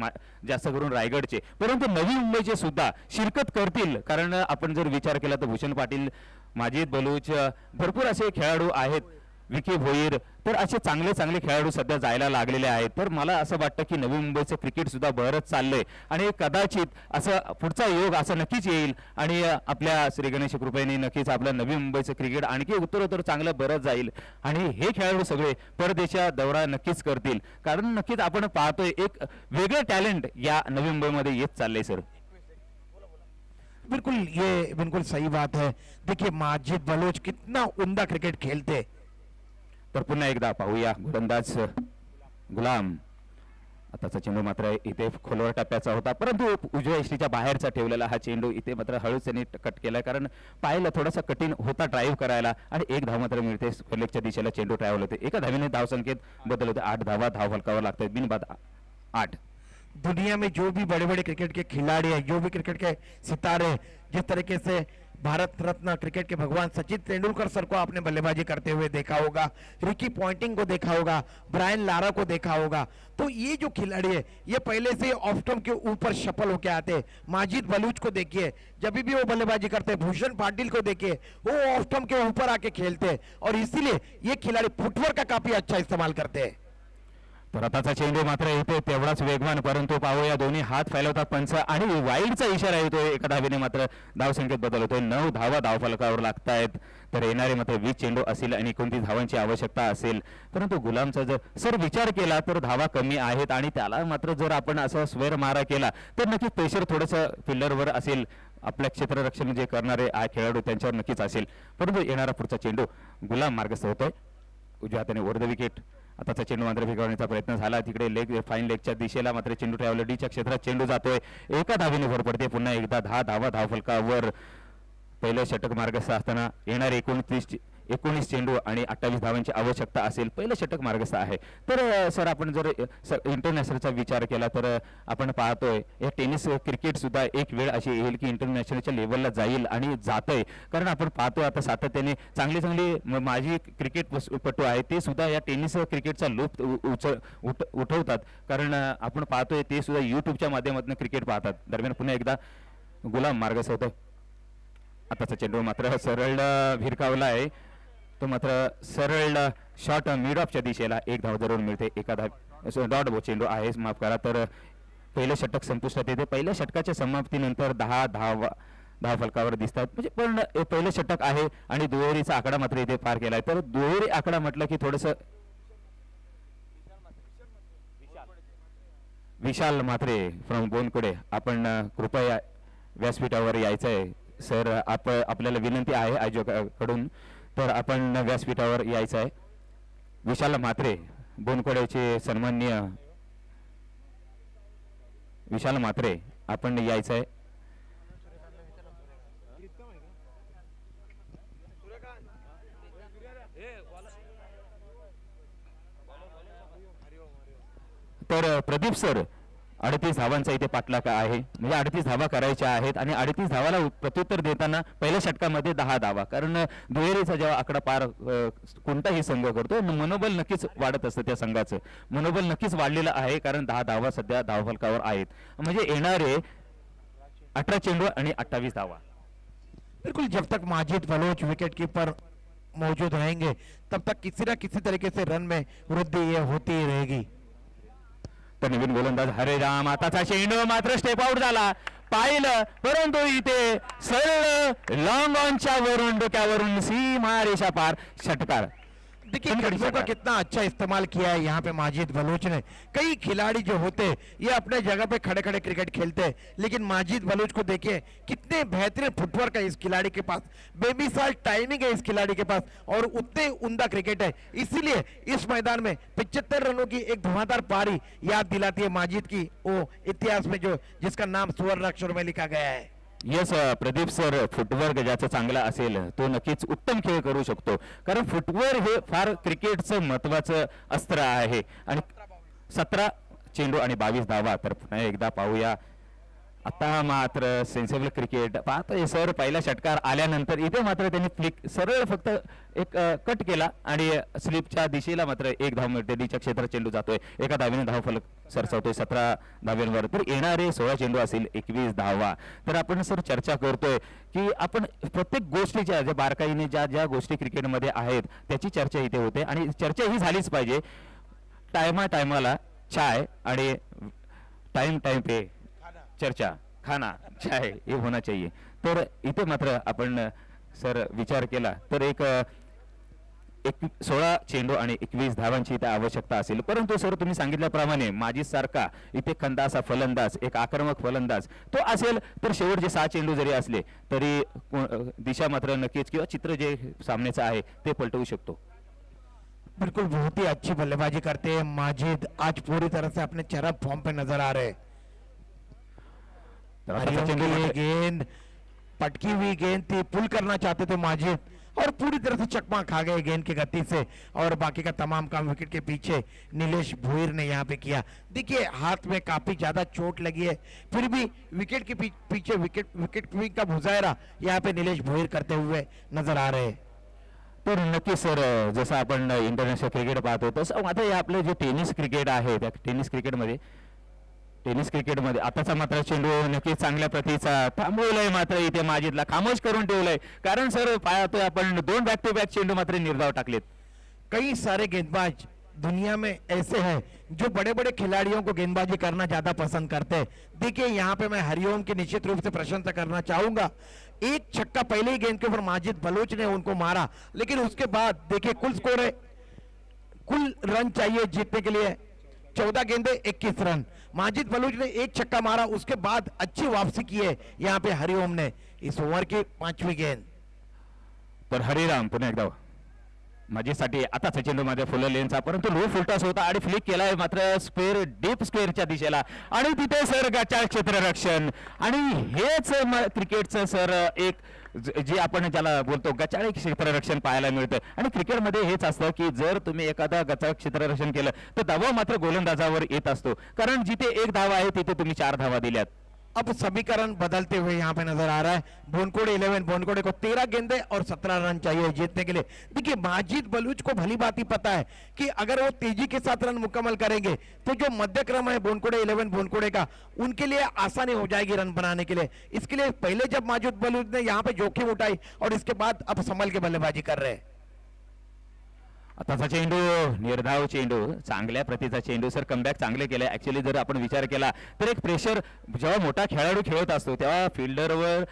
जास्त करून रायगडचे, परंतु नवी मुंबईचे सुद्धा शिरकत करतील, कारण आपण जर विचार केला तर भूषण पाटील, माजिद बलूच, भरपूर असे खेळाडू आहेत, विकी भोईर, तर असे चांगले चांगले खेळाडू सध्या जायला लागलेले आहेत. तर मला असं वाटतं की नवी मुंबईचं क्रिकेट सुद्धा बहरत चाललंय आणि कदाचित असं पुढचा योग असं नक्कीच येईल आणि आपल्या श्री गणेश कृपेने नक्कीच आपलं नवी मुंबईचं क्रिकेट आणखी उत्तरोत्तर चांगलं बरत जाईल आणि हे खेळाडू सगळे परदेशात दौरा नक्कीच करतील, कारण नक्कीच आपण पाहतोय एक वेगळं टॅलेंट या नवी मुंबईमध्ये येत चाललंय. सर बिल्कुल, ये बिल्कुल सही बात है. देखिए माजिद बलूच कितना उम्दा क्रिकेट खेलते. तर पुन्हा एकदा पाहूया गोलंदाज गुलाम. आताचा चेंडू मात्र इथे खोलवर टप्प्याचा होता, परंतु उजव्या यष्टीच्या बाहेरचा ठेवलेला हा चेंडू इथे मात्र हळूच त्यांनी कट केला, कारण पाहायला थोडासा कठीण होता ड्राईव्ह करायला, आणि एक धाव मात्र मिळते. फलेकच्या दिशेला चेंडू ट्रॅव्हल होते, एका धावीने धाव संकेत बदल होते, 8 धावा धाव फलकावर लागतात बिनबाद 8. दुनिया में जो भी बड़े बड़े क्रिकेट के खिलाड़ी हैं, जो भी क्रिकेट के सितारे, जिस तरीके से भारत रत्न क्रिकेट के भगवान सचिन तेंदुलकर सर को आपने बल्लेबाजी करते हुए देखा होगा, रिकी पॉइंटिंग को देखा होगा, ब्रायन लारा को देखा होगा, तो ये जो खिलाड़ी है ये पहले से ऑफ स्टंप के ऊपर सफल होके आते हैं. माजिद बलूच को देखिए, जब भी वो बल्लेबाजी करते हैं, भूषण पाटिल को देखिए, वो ऑफ स्टंप के ऊपर आके खेलते हैं और इसीलिए ये खिलाड़ी फुटवर्क का काफी अच्छा इस्तेमाल करते हैं. तर आताचा चेंडू मात्र येतो तेवढाच वेगवान, परंतु पाहूया दोन्ही हात फैलवतात पंच आणि वाईडचा इशारा येतो. एका धावेने मात्र धावसंख्येत बदल होतोय. 9 धावा धावफलकावर लागतायत. तर येणारे मात्र 20 चेंडू असेल आणि 29 धावांची आवश्यकता असेल. परंतु गुलामचा जर सर विचार केला तर धावा कमी आहेत आणि त्याला मात्र जर आपण असं स्वेर मारा केला तर नक्कीच प्रेशर थोडंसं फिल्डरवर असेल. आपल्या क्षेत्ररक्षण जे करणारे खेळाडू त्यांच्यावर नक्कीच असेल. परंतु येणारा पुढचा चेंडू गुलाम मार्गस्थ होतोय. उजव्या हाताने वर द विकेट. आताचा चेंडू मात्र फेकवण्याचा प्रयत्न झाला. तिकडे लेग फाईन लेगच्या दिशेला मात्र चेंडू ट्रॅव्हलर डीच्या क्षेत्रात चेंडू जातोय. एका धावेने भर पडते. पुन्हा एकदा 10 धावा धावफलकावर. पहिलं षटक मार्गस्थ असताना येणारे 19 चेंडू आणि 28 धावांची आवश्यकता असेल. पहिलं षटक मार्गस्थ आहे. तर सर आपण जर इंटरनॅशनलचा विचार केला तर आपण पाहतोय या टेनिस क्रिकेट सुद्धा एक वेळ अशी येईल की इंटरनॅशनलच्या लेवलला जाईल आणि जातंय. कारण आपण पाहतोय आता सातत्याने चांगले माजी क्रिकेटपटू आहेत ते सुद्धा या टेनिस क्रिकेटचा लूप उठवतात. कारण आपण पाहतोय ते सुद्धा यूट्यूबच्या माध्यमातून क्रिकेट पाहतात. दरम्यान पुन्हा एकदा गुलाम मार्गस्थ होतोय. आताचा चेंडू मात्र सरळ भिरकावला आहे. तो मात्र सरळ शॉट मिड ऑफच्या दिशेला. एक धाव जरूर मिळते. एका डॉट चेंडू आहे, माफ करा. तर पहिलं षटक संपुष्टात येते. पहिल्या षटकाच्या समाप्तीनंतर 10 धाव फलकावर दिसतात. म्हणजे पण पहिलं षटक आहे आणि दुहेरीचा आकडा मात्र इथे पार केलाय. तर दुहेरी आकडा म्हटलं की थोडंसं विशाल म्हात्रे फ्रॉम बोनकुडे, आपण कृपया व्यासपीठावर यायचं आहे. सर आपल्याला विनंती आहे आयोजकाकडून. तर आपण व्यासपीठावर यायचं आहे. विशाल म्हात्रे बोनकुडेचे सन्माननीय विशाल म्हात्रे आपण यायचं आहे. तर प्रदीप सर 38 धावांचा इथे पाठलाग आहे. म्हणजे 38 धावा करायच्या आहेत आणि 38 धावाला प्रत्युत्तर देताना पहिल्या षटकामध्ये 10 धावा. कारण दुहेरीचा जेव्हा आकडा पार कोणताही संघ करतो मनोबल नक्कीच वाढत असतं. त्या संघाचं मनोबल नक्कीच वाढलेलं आहे. कारण 10 धावा सध्या धावफलकावर आहेत. म्हणजे येणारे 18 चेंडू आणि 28 धावा. बिल्कुल, जब तक माजिद बलोच विकेट कीपर मौजूद रहेंगे तब तक किसी न किसी तरीके से रन में वृद्धि ये होती ही रहेगी. तर नवीन गोलंदाज हरेराम. आताचा चेंडू मात्र स्टेप आउट झाला. पाहिलं परंतु इथे सरळ लॉंग ऑनच्या वरून डोक्यावरून सीमारेषा पार षटकार. देखिए खिड़कियों का कितना अच्छा इस्तेमाल किया है यहाँ पे माजिद बलूच ने. कई खिलाड़ी जो होते ये अपने जगह पे खड़े खड़े क्रिकेट खेलते हैं, लेकिन माजिद बलूच को देखिए कितने बेहतरीन फुटवर्क है इस खिलाड़ी के पास, बेमिसाल टाइमिंग है इस खिलाड़ी के पास और उतने उम्दा क्रिकेट है. इसीलिए इस मैदान में 75 रनों की एक धुआंधार पारी याद दिलाती है माजिद की वो इतिहास में जो जिसका नाम सुवर्ण अक्षर में लिखा गया है. यस प्रदीप सर, फुटवर्क ज्याचा चांगला असेल तो नक्कीच उत्तम खेळ करू शकतो. कारण फुटवर्क हे फार क्रिकेटचं महत्वाचं अस्त्र आहे. आणि 17 चेंडू आणि 22 धावा. तर पुन्हा एकदा पाहूया. आता मात्र सेन्सेबल क्रिकेट पाहतोय सर. पहिला षटकार आल्यानंतर इथे मात्र त्यांनी फ्लिक सरळ फक्त एक कट केला आणि स्लिपच्या दिशेला मात्र एक धाव मिळते. डीच्या क्षेत्रात चेंडू जातोय. एका धावेने धावफलक सरसावतोय 17 धाव्यांवर. तर येणारे 16 चेंडू असेल 21 धावा. तर आपण सर चर्चा करतोय की आपण प्रत्येक गोष्टीच्या ज्या बारकाईने ज्या गोष्टी क्रिकेटमध्ये आहेत त्याची चर्चा इथे होते आणि चर्चा ही झालीच पाहिजे. टायमाला चाय आणि टाइम पे चर्चा खाना चाय हे होना चाहिए. तर इथे मात्र आपण सर विचार केला तर एक 16 चेंडू आणि 21 धावांची इथे आवश्यकता असेल. परंतु सर तुम्ही सांगितल्याप्रमाणे माजी सारखा इथे खंदासा फलंदाज, एक आक्रमक फलंदाज तो असेल तर शेवटचे 6 चेंडू जरी असले तरी दिशा मात्र नक्कीच किंवा चित्र जे सामन्याचं आहे ते पलटवू शकतो. बिल्कुल, बहुत ही अच्छी बल्लेबाजी करते हैं माजिद. आज पूरी तरह से अपने चरम फॉर्म पे नजर आ रहे हैं. ये गेंद पटकी हुई गेंद थी, पुल करना चाहते थे माजिद और पूरी तरह से चकमा खा गए गेंद की गति से. और बाकी का तमाम काम विकेट के पीछे नीलेश भोईर ने यहाँ पे किया. देखिए हाथ में काफी ज्यादा चोट लगी है, फिर भी विकेट के पीछे विकेट कीपिंग का मुजाहरा यहाँ पे नीलेश भोईर करते हुए नजर आ रहे हैं. तर नक्की सर, जसं आपण इंटरनॅशनल क्रिकेट पाहतो तसं आता हे आपले जे टेनिस क्रिकेट आहे त्या टेनिस क्रिकेटमध्ये आताचा मात्र चेंडू नक्कीच चांगल्या प्रतीचा थांबवलाय. मात्र इथे माजिदला खामोश करून ठेवलंय. कारण सर पाहतोय आपण 2 बॅक टू बॅक चेंडू मात्र निर्धाव टाकलेत. कई सारे गेंदबाज दुनिया में ऐसे हैं जो बड़े बड़े खिलाड़ियों को गेंदबाजी करना ज्यादा पसंद करते हैं। देखिए यहाँ पे मैं हरिओम की निश्चित रूप से प्रशंसा करना चाहूंगा। एक छक्का पहले ही गेंद के ऊपर माजिद बलूच ने उनको मारा, लेकिन उसके बाद देखिए कुल स्कोर है, कुल रन चाहिए जीतने के लिए 14 गेंदे 21 रन। माजिद बलूच ने एक छक्का मारा, उसके बाद अच्छी वापसी की है यहाँ पे हरिओम ने इस ओव्हर की 5वी गेंद। तर हरिराम पुन्हा एकदा माझीसाठी आता चेंडूमध्ये फुल लेनचा, परंतु लो फुलटॉस होता आणि फ्लिक केलाय मात्र स्क्वेअर डीप स्क्वेअरच्या दिशेला आणि तिथे सर गचाळ क्षेत्ररक्षण। आणि हेच क्रिकेटचं सर एक जे आपण ज्याला बोलतो गचाळ क्षेत्ररक्षण पाहायला मिळतं। आणि क्रिकेटमध्ये हेच असतं की जर तुम्ही एखादा गचाळ क्षेत्ररक्षण केलं तर दबाव मात्र गोलंदाजावर येत असतो, कारण जिथे एक धावा आहे तिथे तुम्ही 4 धावा दिल्यात। अब समीकरण बदलते हुए यहाँ पे नजर आ रहा है। बोनकोड़े 11, बोनकोड़े को 13 गेंदे और 17 रन चाहिए जीतने के लिए। देखिए माजिद बलूच को भली बात ही पता है कि अगर वो तेजी के साथ रन मुकम्मल करेंगे तो जो मध्य क्रम है बोनकोड़े 11 बोनकोड़े का, उनके लिए आसानी हो जाएगी रन बनाने के लिए। इसके लिए पहले जब माजिद बलूच ने यहाँ पे जोखिम उठाई और इसके बाद अब संभल के बल्लेबाजी कर रहे हैं। आताचा चेंडू निर्धाव चेंडू, चांगल्या प्रतीचा चेंडू सर, कमबॅक चांगले केले। ऍक्च्युअली जर आपण विचार केला तर एक प्रेशर जेव्हा मोठा खेळाडू खेळत असतो तेव्हा फिल्डरवर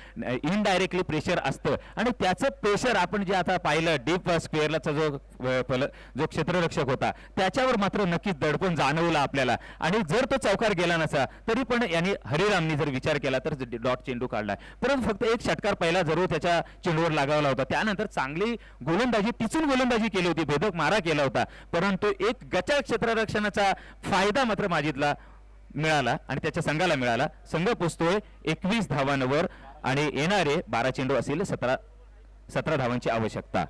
इनडायरेक्टली प्रेशर असतं आणि त्याचं प्रेशर आपण जे आता पाहिलं डीप स्क्वेअरलाचा जो क्षेत्ररक्षक होता त्याच्यावर मात्र नक्कीच दडपण जाणवलं आपल्याला। आणि जर तो चौकार गेला नसा तरी पण यांनी हरिरामनी जर विचार केला तर डॉट चेंडू काढला, परंतु फक्त एक षटकार पहिला जरूर त्याच्या चेंडूवर लागावला होता। त्यानंतर चांगली गोलंदाजी, तिचून गोलंदाजी केली होती, भेदक मारा केला होता, परंतु एक गचाळ क्षेत्ररक्षणाचा फायदा मात्र माजिदला मिळाला आणि त्याच्या संघाला मिळाला। संघ पोचतोय 21 धावांवर आणि येणारे 12 चेंडू असेल 17 धावांची आवश्यकता।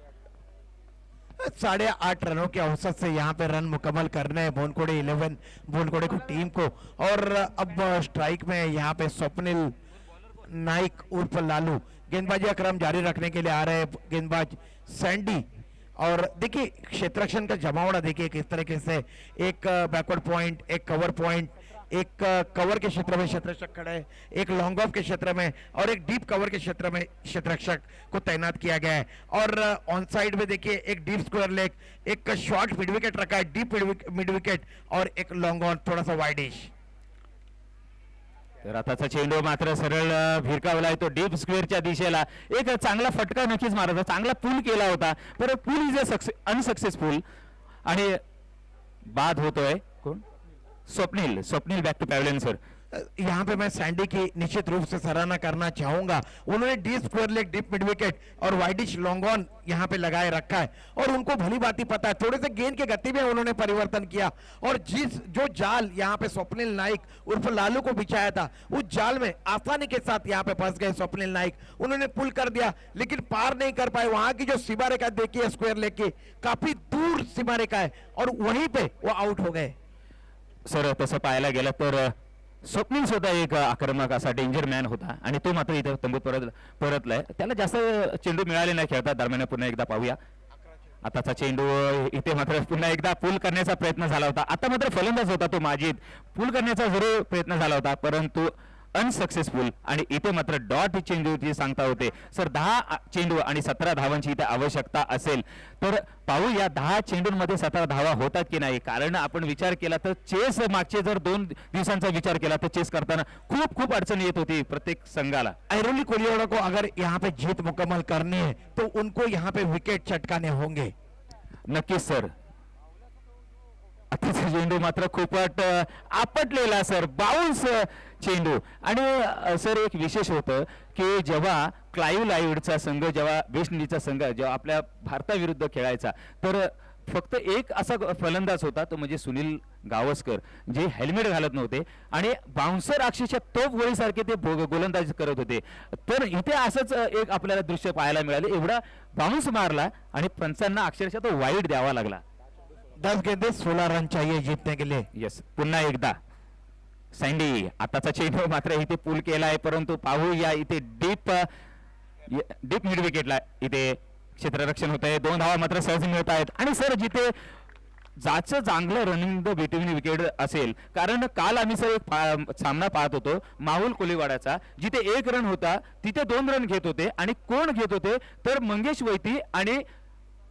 8.5 रनों के औसत से यहाँ पे रन मुकम्मल करने हैं बोनकोड़े 11 बोनकोड़े को टीम को। और अब स्ट्राइक में यहाँ पे स्वप्निल नाइक उर्फ लालू गेंदबाजी का क्रम जारी रखने के लिए आ रहे हैं गेंदबाज सैंडी। और देखिए क्षेत्ररक्षण का जमावड़ा देखिए किस तरीके से, एक बैकवर्ड पॉइंट, एक कवर पॉइंट, एक कवर के क्षेत्र में क्षेत्ररक्षक खड़ा है, एक लॉन्ग ऑफ के क्षेत्र में और एक डीप कवर के क्षेत्र में क्षेत्ररक्षक को तैनात किया गया है। और ऑन साइड में देखिए एक डीप स्क्वायर लेग, एक शॉर्ट मिड विकेट रखा है, डीप मिड विकेट और एक लॉन्ग ऑन थोड़ा सा वाइडिश। तर आताचा चेंडू मात्र सरळ भिरकावलाय तो डीप स्क्वेअरच्या दिशेला। एक चांगला फटका नक्कीच मारत, चांगला पूल केला होता, पण पूल इज अनसक्सेसफुल आणि बाद होतोय कोण? Swapnil back to pavilion sir. यहाँ पे मैं सैंडी की निश्चित रूप से सराहना करना चाहूंगा। उन्होंने D square leg, deep mid wicket और वाइडिश लॉन्ग ऑन यहाँ पे लगाए रखा है और उनको भली बात पता है। थोड़े से गेंद की गति में उन्होंने परिवर्तन किया और जो जाल यहाँ पे स्वप्निल नाइक उर्फ लालू को बिछाया था उस जाल में आसानी के साथ यहाँ पे फंस गए स्वप्निल नाइक। उन्होंने पुल कर दिया लेकिन पार नहीं कर पाए। वहां की जो सीमा रेखा देखिए स्क्वायर लेग की, काफी दूर सीमा रेखा है और वहीं पे वो आउट हो गए। सर तसं पाहायला गेलं तर स्वप्नील सुद्धा एक आक्रमक असा डेंजर मॅन होता आणि तो मात्र इथे तंबूत परतलाय। त्याला जास्त चेंडू मिळाले नाही खेळता दरम्यान। पुन्हा एकदा पाहूया आताचा चेंडू, इथे मात्र पुन्हा एकदा पूल करण्याचा प्रयत्न झाला होता। आता मात्र फलंदाज होता तो माजिद, पूल करण्याचा जरूर प्रयत्न झाला होता परंतु अनसक्सेसफुल। आणि इथे मात्र डॉट चेंडूची सांगता होते सर 10 चेंडू आणि 17 धावांची इथे आवश्यकता असेल तर पाहू या 10 चेंडूंमध्ये 17 धावा होतात की नाही। कारण आपण विचार केला तर चेस मागचे जर 2 दिवसांचा विचार केला तर चेस करताना खूप अडचण येत होती प्रत्येक संघाला। ऐरोली कोलियोड़ा को अगर यहाँ पे जीत मुकम्मल करनी है तो उनको यहाँ पे विकेट चटकाने होंगे। नक्कीच सर। आताचा चेंडू मात्र खूपच आपटलेला सर, बाउन्स चेंडू। आणि सर एक विशेष होतं की जेव्हा क्लाइव्ह लाईव्हचा संघ, जेव्हा वेस्ट इंडिजचा संघ जेव्हा आपल्या भारताविरुद्ध खेळायचा तर फक्त एक असा फलंदाज होता तो म्हणजे सुनील गावस्कर, जे हेल्मेट घालत नव्हते आणि बाउन्सर अक्षरशः तोप गोळीसारखे ते गोलंदाजी करत होते। तर इथे असंच एक आपल्याला दृश्य पाहायला मिळाले, एवढा बाउन्स मारला आणि पंचांना अक्षरशः तो वाईड द्यावा लागला। 10 गेंदे 16 रन चाहिए जीतने के लिए। यस, पुन्हा एकदा सँडी। आताचा चेंडू मात्र इथे पूल केलाय परंतु पाहूया इथे डीप मिड विकेटला इथे क्षेत्ररक्षण होत आहे। 2 धावा मात्र सहज मिळत आहेत। आणि सर जिथे जाचं चांगलं रनिंग द बिटवीन विकेट असेल, कारण काल आम्ही सर एक सामना पाहत होतो माहुल कोलीवाडाचा, जिथे 1 रन होता तिथे 2 रन घेत होते आणि कोण घेत होते तर मंगेश वैती आणि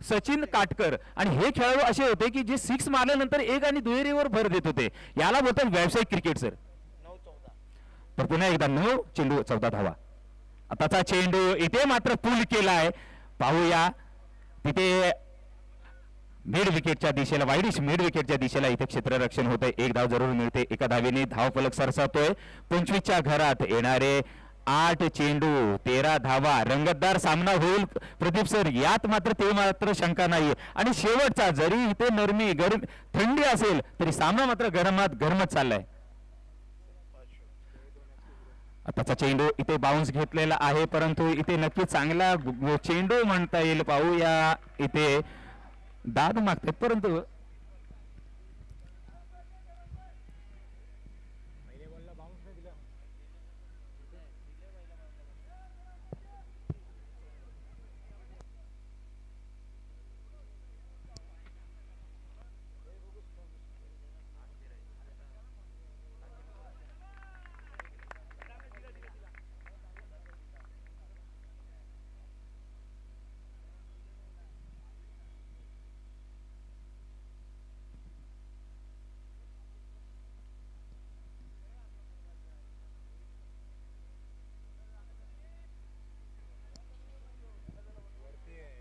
सचिन काटकर. आणि हे खेळाडू असे होते की जे 6 मारल्यानंतर एक आणि दुहेरीवर भर देत होते. याला बोलतात व्यावसायिक क्रिकेट सर. तर पुन्हा एकदा 9 चेंडू 14 धावा. आताचा चेंडू इथे मात्र पूल केलाय. पाहूया तिथे मिड विकेटच्या दिशेला, वाईडिश मिड विकेटच्या दिशेला इथे क्षेत्ररक्षण होतंय. एक धाव जरूर मिळते. एका धावेने धाव फलक सरसावतोय. 25च्या घरात येणारे 8 चेंडू 13 धावा. रंगतदार सामना होईल प्रदीप सर, यात मात्र ते मात्र शंका नाही. आणि शेवटचा जरी इथे नरमी गरम थंडी असेल तरी सामना मात्र गरमात गरमच चाललाय. आताचा चेंडू इथे बाउन्स घेतलेला आहे, परंतु इथे नक्की चांगला चेंडू म्हणता येईल. पाहूया इथे दाद मागतात, परंतु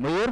मयूर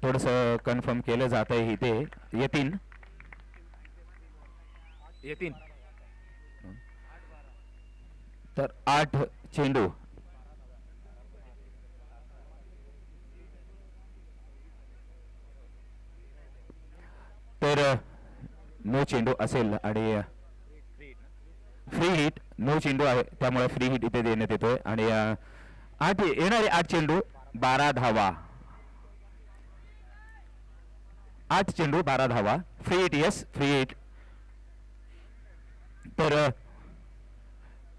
थोडस कन्फर्म केलं जात आहे. इथे येतीन तर 8 चेंडू तर 9 चेंडू असेल आणि फ्री हिट 9 चेंडू आहे, त्यामुळे फ्री हिट इथे देण्यात येतोय. आणि 8 येणारे 8 चेंडू 12 धावा. 8 चेंडू 12 धावा. Free hit, yes free hit. तर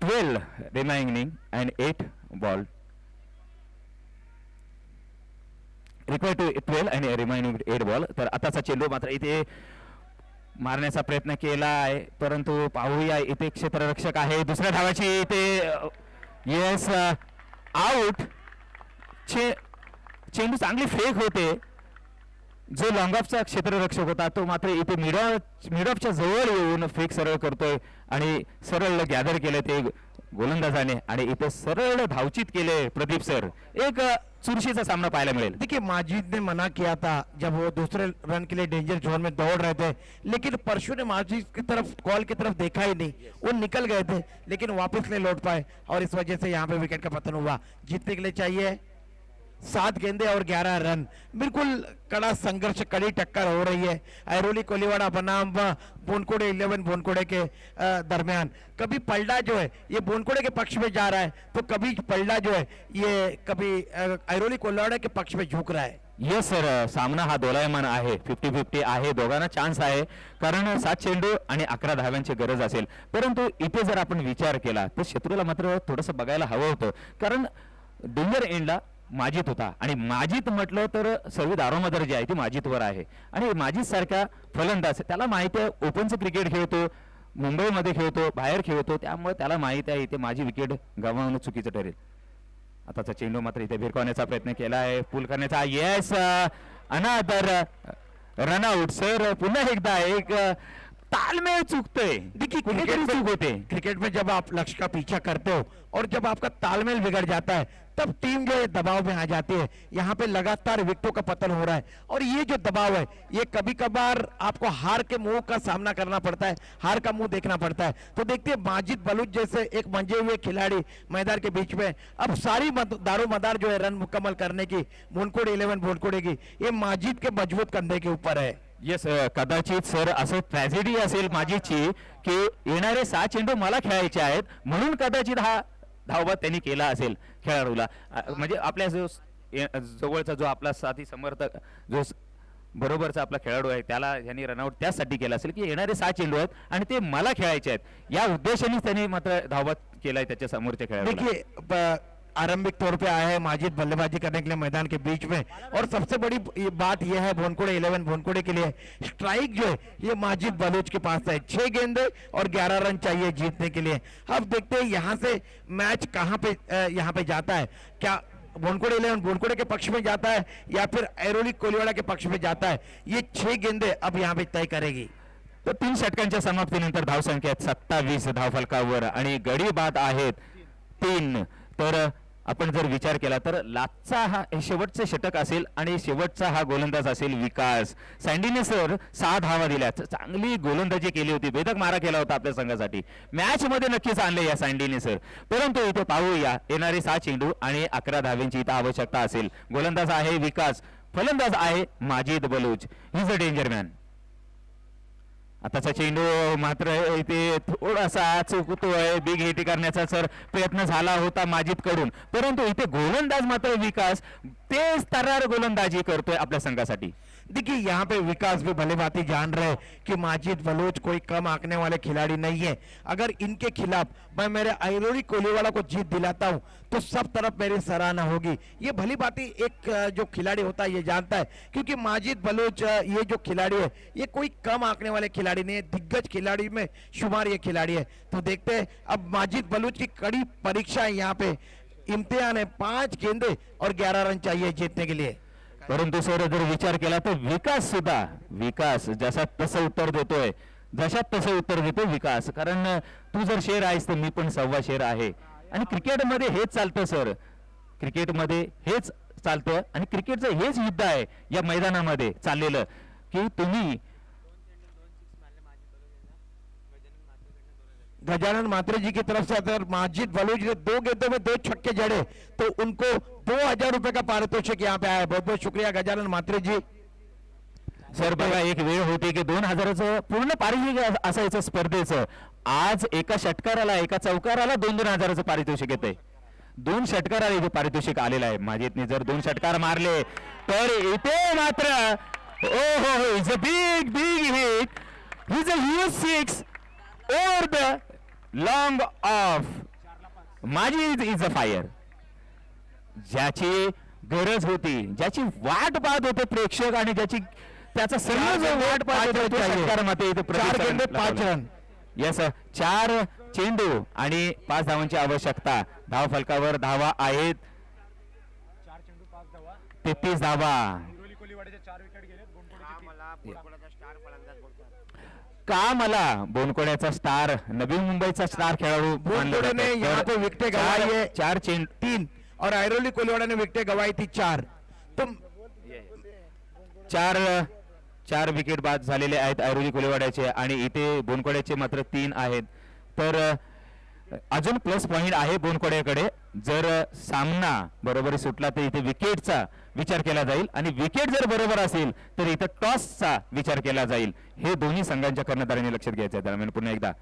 12 remaining and 8 ball. Required to 12 आणि रिमेनिंग 8 बॉल. तर आताचा चेंडू मात्र इथे मारण्याचा प्रयत्न केला आहे, परंतु पाहूया इथे क्षेत्ररक्षक आहे. दुसऱ्या धावाची इथे येस आउट. चेंडू चांगली फेक होते. जो लॉंग ऑफचा क्षेत्ररक्षक होता तो मात्र इथे मिड ऑफच्या जवळ येऊन फेक सरळ करतोय आणि सरळ गॅदर केलं ते गोलंदाजाने आणि इथे सरळ धावचित केले. प्रदीप सर, एक चुरशीचा सामना पाहायला मिळेल. देखिए माजिद ने मना किया था जब वो दूसरे रन के लिए डेंजर जोन में दौड़ रहे थे, लेकिन परशु ने माजिद की तरफ कॉल की तरफ देखा ही नहीं. वो निकल गए थे लेकिन वापस नहीं लौट पाए और इस वजह से यहाँ पे विकेट का पतन हुआ. जीतने के लिए चाहिए 7 गेंदे और 11 रन. बिल्कुल कड़ा संघर्ष, कड़ी टक्कर हो रही है ऐरोली कोलीवाड़ा बनाम बोनकोड़े 11 बोनकोड़े के दरमियान. कभी पलड़ा जो है ये बोनकोड़े के पक्ष में जा रहा है तो कभी पलड़ा जो है ये कभी ऐरोली कोलीवाड़ा के पक्ष में झुक रहा है. येस सर, सामना हा दोलायमान आहे. 50-50 आहे. दोघांना चान्स आहे, कारण 7 चेंडू आणि 11 धाव्यांची गरज असेल. परंतु इथे जर आपण विचार केला तर शत्रूला मात्र थोडंसं बघायला हवं होतं, कारण डेंजर एंडला माजिद होता आणि माजिद म्हटलं तर सर्व दारोमदार जी आहे ती माजिदवर आहे. आणि माजिद सारखा फलंदाज, त्याला माहिती आहे ओपनचं क्रिकेट खेळतो, मुंबईमध्ये खेळतो, बाहेर खेळतो, त्यामुळे त्याला माहिती आहे इथे माझी विकेट गमावणं चुकीचं ठरेल. आताचा चेंडू मात्र इथे भिरकवण्याचा प्रयत्न केला आहे, पूल करण्याचा. येस, अनादर रनआउट. सर पुन्हा एकदा एक तालमेल चुकतोय, देखिए कुठेतरी चूक होते. क्रिकेट में जब आप लक्ष्य का पीछा करते हो और जब आपका तालमेल बिगड़ जाता है तब टीम जो है दबाव में आ जाती है. यहाँ पे लगातार विकेटों का पतन हो रहा है और ये जो दबाव है ये कभी कभार आपको हार के मुंह का सामना करना पड़ता है, हार का मुंह देखना पड़ता है. तो देखते हैं माजिद बलूच जैसे एक मंजे हुए खिलाड़ी मैदान के बीच में अब सारी दारोमदार जो है रन मुकम्मल करने की भोनकोड 11 भोनकोडे की ये माजिद के मजबूत कंधे के ऊपर है. येस, कदाचित सर असं ट्रॅजेडी असेल माझीची की येणारे 6 चेंडू मला खेळायचे आहेत म्हणून कदाचित हा धावबाद त्यांनी केला असेल खेळाडूला. म्हणजे आपल्या जवळचा जो आपला साथी समर्थक जो बरोबरचा आपला खेळाडू आहे त्याला यांनी रनआउट त्यासाठी केला असेल की येणारे 6 चेंडू आहेत आणि ते मला खेळायचे आहेत या उद्देशाने त्यांनी मात्र धावबाद केलाय त्याच्या समोरच्या खेळाडूला. देखिए आरंभिक तौर पे आया है माजिद बल्लेबाजी करने के लिए मैदान के बीच में और सबसे बड़ी बात यह है भोनकोड़े 11 भोनकोड़े के लिए स्ट्राइक जो है ये माजिद बलूच के पास है. 6 गेंदे और 11 रन चाहिए जीतने के लिए. अब देखते हैं यहाँ से मैच कहाँ पे यहाँ पे जाता है. क्या भोनकोड़े 11 भोनकोड़े के पक्ष में जाता है या फिर ऐरोली कोलिवाड़ा के पक्ष में जाता है. ये 6 गेंदे अब यहाँ पे तय करेगी. तर 3 षटकांच्या समाप्तीनंतर धावसंख्या 27 धावफलकावर आणि गडी बाद आहेत 3. तर आपण जर विचार केला तर लास्टचा हा शेवटचे षटक असेल आणि शेवटचा हा गोलंदाज असेल विकास. सँडीने सर 6 धावा दिल्या, चांगली गोलंदाजी केली होती, भेदक मारा केला होता आपल्या संघासाठी. मॅच मध्ये नक्कीच आणले या सँडीने सर. परंतु इथे पाहूया येणारे 6 चेंडू आणि 11 धाव्यांची इथं आवश्यकता असेल. गोलंदाज आहे विकास, फलंदाज आहे Majid Baloch. He is a danger man. आताचा चेंडू मात्र इथे थोडासा चुकतोय. बिग हिट करण्याचा सर प्रयत्न झाला होता माजिद कडून, परंतु इथे गोलंदाज मात्र विकास तेज तर्रार गोलंदाजी करतोय आपल्या संघासाठी. देखिए यहाँ पे विकास भी भली भांति जान रहे हैं कि माजिद बलूच कोई कम आंकने वाले खिलाड़ी नहीं है. अगर इनके खिलाफ मैं मेरे ऐरोली कोलीवाला को जीत दिलाता हूं तो सब तरफ मेरी सराहना होगी. ये भली भांति एक जो खिलाड़ी होता है ये जानता है क्योंकि माजिद बलूच ये जो खिलाड़ी है ये कोई कम आंकने वाले खिलाड़ी नहीं है, दिग्गज खिलाड़ी में शुमार ये खिलाड़ी है. तो देखते हैं अब माजिद बलूच की कड़ी परीक्षा है, यहाँ पे इम्तिहान है. 5 गेंदे और 11 रन चाहिए जीतने के लिए. परंतु सर जर विचार केला तर विकास सुद्धा विकास जसा तसं उत्तर देतोय, जशात तसं उत्तर देतो विकास. कारण तू जर शेर आहेस तर मी पण 1.25 शेर आहे आणि क्रिकेटमध्ये हेच चालतं सर. क्रिकेटमध्ये हेच चालतं आणि क्रिकेटचं हेच युद्ध आहे या मैदानामध्ये चाललेलं की तुम्ही गजानन मात्रे जी की तरफ से अगर माजिद बलूच ने 2 गेंदों में 2 छक्के जड़े तो उनको 2000 रुपए का पारितोषिक यहाँ पे आया. बहुत बहुत शुक्रिया गजानन मात्रे जी. सर बघा एक वेळ होती की 2000चं पूर्ण पारितोषिक असायचं स्पर्धेचं. आज एका षटकाराला एका चौकाराला 2,000चं पारितोषिक येतंय. 2 षटकाराला इथे पारितोषिक आलेलं आहे. माजिदने जर 2 षटकार मारले तर इथे मात्र ओ हो is a big big hit. He is a huge 6 over the long of. Majid is a fire. ज्याची गरज होती, ज्याची वाट पाहत होते प्रेक्षक आणि ज्याची त्याचा सर्व जो वाट पाहत होते षटकारामध्ये इथे 4 गेंदे 5 रन. यस 4 चेंडू आणि 5 धावांची आवश्यकता. धाव फलकावर धावा आहेत 33 धावा. का मला बोनकोड्याचा स्टार, नवी मुंबईचा स्टार खेळाडू बोनकोड़े ने यहाँ पे विकेटें गंवाई है 4 चेंडू 3 और ऐरोली कोलिवाड़ा ने विकेटें गंवाई थी 4. तो 4 विकेट बाद झालेले आहेत ऐरोली कोलिवाड्याचे आणि इथे बोनकोड्याचे मात्र 3 आहेत. तर अजून प्लस पॉइंट आहे बोनकोड्याकडे. जर सामना बरोबर सुटला तर इथे विकेटचा विचार केला जाईल आणि विकेट जर बरोबर असेल तर इथे टॉसचा विचार केला जाईल. हे दोन्ही संघांच्या कर्णधारांनी लक्षात घ्यायचं आहे. दरम्यान पुन्हा एकदा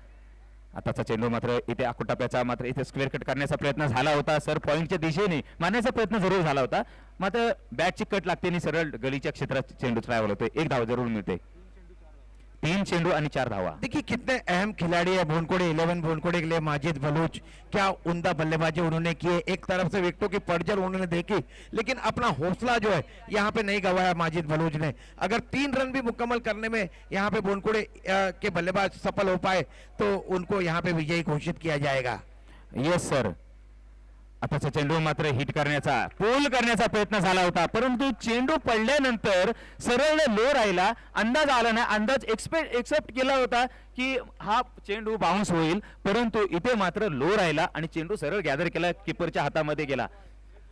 आताचा चेंडू मात्र इथे आकुटाप्याचा मात्र इथे स्क्वेअर कट करण्याचा प्रयत्न झाला होता. सर पॉइंटच्या दिशेने मारण्याचा प्रयत्न जरूर झाला होता, मात्र बॅटची कट लागते आणि सरळ गलीच्या क्षेत्रात चेंडू ट्रॅव्हल होतोय. 1 धाव जरूर मिळते. 3 चेंडू आणि 4 धावा. देखिए कितने अहम खिलाड़ी है भोनकोड़े 11 भोनकोड़े के लिए। माजिद बलूच क्या उम्दा बल्लेबाजी उन्होंने की है, एक तरफ से विकेटों की पड़झड़ उन्होंने देखी, लेकिन अपना हौसला जो है यहाँ पे नहीं गवाया माजिद बलूच ने। अगर 3 रन भी मुकम्मल करने में यहाँ पे भोनकोड़े के बल्लेबाज सफल हो पाए तो उनको यहाँ पे विजयी घोषित किया जाएगा। Yes sir. आताचा चेंडू मात्र हिट करण्याचा पोल करण्याचा प्रयत्न झाला होता, परंतु चेंडू पडल्यानंतर सरळ लो राहिला. अंदाज आला नाही, अंदाज एक्सेप्ट केला होता की हा चेंडू बाउन्स होईल, परंतु इथे मात्र लो राहिला आणि चेंडू सरळ गॅदर केला, कीपरच्या हातामध्ये गेला.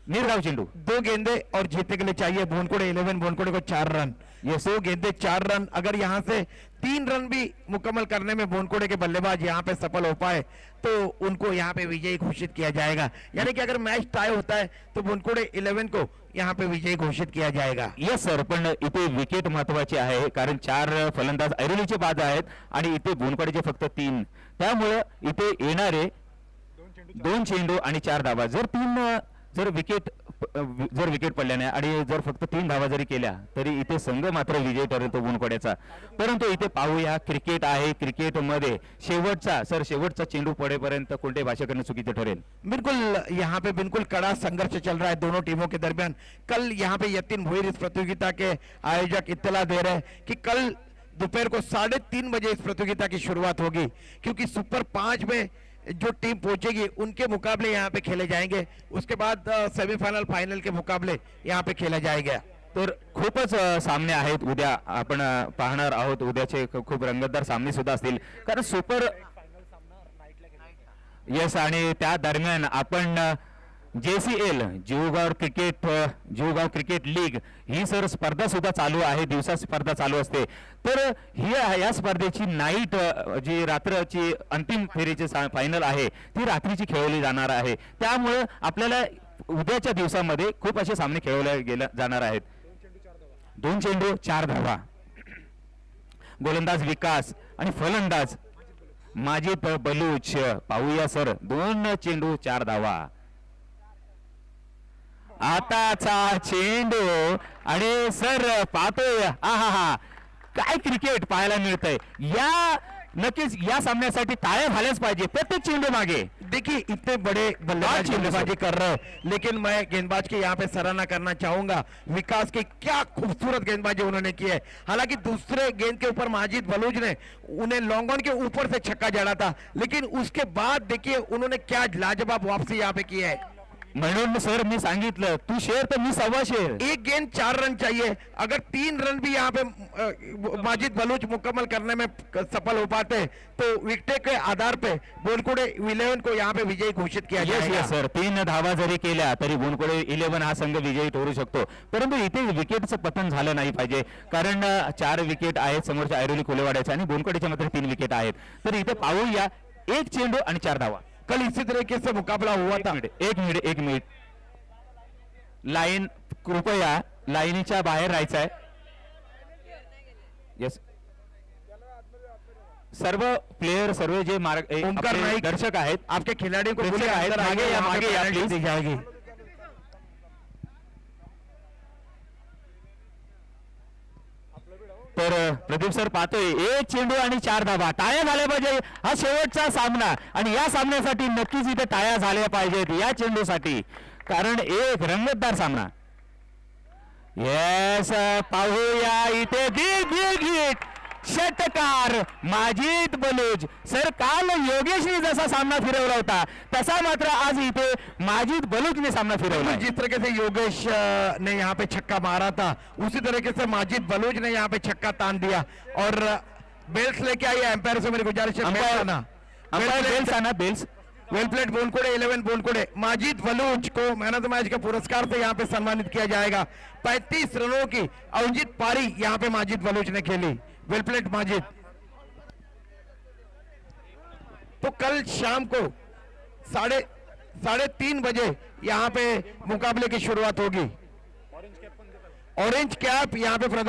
निर्धाव चेंडू. 2 गेंदे और जीतने के लिए चाहिए भोनकोड़े 11 भोनकोड़े को 4 रन। ये 2 गेंदे 4 रन, अगर यहाँ से 3 रन भी मुकम्मल करने में भोनकोड़े के बल्लेबाज यहाँ पे सफल हो पाए तो उनको यहाँ पे विजयी घोषित किया जाएगा। यानी कि अगर मैच टाई होता है तो भोनकोड़े 11 को यहाँ पे विजयी घोषित किया जाएगा। यस सर, पण इथे विकेट महत्वाची आहे, कारण 4 फलंदाज ऐरोलीचे बाद आहेत आणि इथे भोनकोडेचे फक्त 3, त्यामुळे इथे येणारे 2 चेंडू आणि 4 धावा. जर विकेट पडल्याने आणि जर फक्त 3 धावा जरी केल्या तरी इथे संघ मात्र विजय ठरेल तो भोनकोड्याचा. परंतु इथे पाहूया, क्रिकेट आहे, क्रिकेटमध्ये शेवटचा चेंडू पडेपर्यंत कोणते भाषा करणे चुकीचे ठरेल. बिल्कुल यहाँ पे बिल्कुल कड़ा संघर्ष चल रहा है दोनों टीमों के दरमियान। कल यहाँ पे यतीन भोईर इस प्रतियोगिता के आयोजक इत्तला दे रहे हैं कि कल दोपहर को 3:30 बजे इस प्रतियोगिता की शुरुआत होगी, क्योंकि सुपर 5 में जो टीम पहुंचेगी उनके मुकाबले यहाँ पे खेले जाएंगे, उसके बाद सेमीफाइनल फाइनल के मुकाबले यहाँ पे खेला जाएगा. तर खूपच सामने आहेत. उद्या आपण पाहणार आहोत, उद्याचे खूप रंगतदार सामने सुद्धा असतील, कारण सुपर यस. आणि त्या दरम्यान आपण JCL जीवगाव क्रिकेट लीग ही सर स्पर्धा सुद्धा चालू आहे, दिवसा स्पर्धा चालू असते. तर ही या स्पर्धेची नाईट जी रात्रची अंतिम फेरीची फायनल आहे ती रात्रीची खेळवली जाणार आहे. त्यामुळे आपल्याला उद्याच्या दिवसामध्ये खूप असे सामने खेळवले जाणार आहेत. 2 चेंडू 4 धावा. गोलंदाज विकास आणि फलंदाज माजिद बलूच. पाहूया सर, 2 चेंडू 4 धावा. आताचा चेंडू आणि सर पाहतोय, आहा काय क्रिकेट पाहायला मिळतंय. नक्कीच या सामन्यासाठी टाळ्या झाल्याच पाहिजे प्रत्येक चेंडू मागे. देखिए इतने बड़े बल्लेबाज गेंदबाजी कर रहे हैं, लेकिन मैं गेंदबाज की यहाँ पे सराहना करना चाहूंगा. विकास की क्या खूबसूरत गेंदबाजी उन्होंने की है. हालांकि दूसरे गेंद के ऊपर माजिद बलूच ने उन्हें लॉन्ग ऑन के ऊपर से छक्का जड़ा था, लेकिन उसके बाद देखिए उन्होंने क्या लाजवाब वापसी यहाँ पे की है. म्हणून सर मी सांगितलं, तू शेर तर मी 1.25 शेर. 1 गेंद 4 रन चाहिए. अगर 3 रन भी यहाँ पे माजिद बलूच मुकम्मल करने में सफल हो पाते तो विकेट के आधार पे भोनकोड़े 11 को यहाँ पे विजयी घोषित किया जाएगा. सर 3 धावा जरी केल्या तरी भोनकोडे 11 हा संघ विजयी ठरू शकतो. परंतु इथे विकेटचं पतन झालं नाही पाहिजे, कारण 4 विकेट आहेत समोरच्या ऐरोली कोलेवाड्याच्या आणि भोनकोडेच्या मात्र 3 विकेट आहेत. तर इथे पाहूया 1 चेंडू आणि 4 धावा. कल इसी तरीके से मुकाबला हुआ था. एक मिनिट लाईन, कृपया लाईनीच्या बाहेर राहायचं आहे. यस, सर्व प्लेयर, सर्व जे दर्शक आहेत, आपके खिलाड़ी को मागे या प्लीज. दी जाएगी. तर प्रदीप सर पाहतोय 1 चेंडू आणि 4 धावा. टाळ्या झाल्या पाहिजे. हा शेवटचा सामना आणि या सामन्यासाठी नक्कीच इथे टाळ्या झाल्या पाहिजेत या चेंडूसाठी, कारण एक रंगतदार सामना. येस, पाहूया इथे बिग हिट षटकार माजिद बलूच. सर काल योगेशने जसा सामना फिरवला होता तसा मात्र आज इथे माजिद बलूचने सामना फिरवला. जिस तरीके से योगेश ने यहाँ पे छक्का मारा था उसी तरीके से माजिद बलूच ने यहाँ पे छक्का तान दिया. और बेल्स लेके आइए एम्पायर से मेरी गुजारिश है. बेल्स वेल प्लेट भोनकोड़े 11 भोनकोड़े. माजिद बलूच को मैन ऑफ द मैच के पुरस्कार से यहाँ पे सम्मानित किया जाएगा. 35 रनों की अवजित पारी यहाँ पे माजिद बलूच ने खेली. Well plate Majid. तो कल शाम को 3:30 बजे यहाँ पे मुकाबले की शुरुआत होगी. ऑरेंज कैप यहाँ पे प्रदान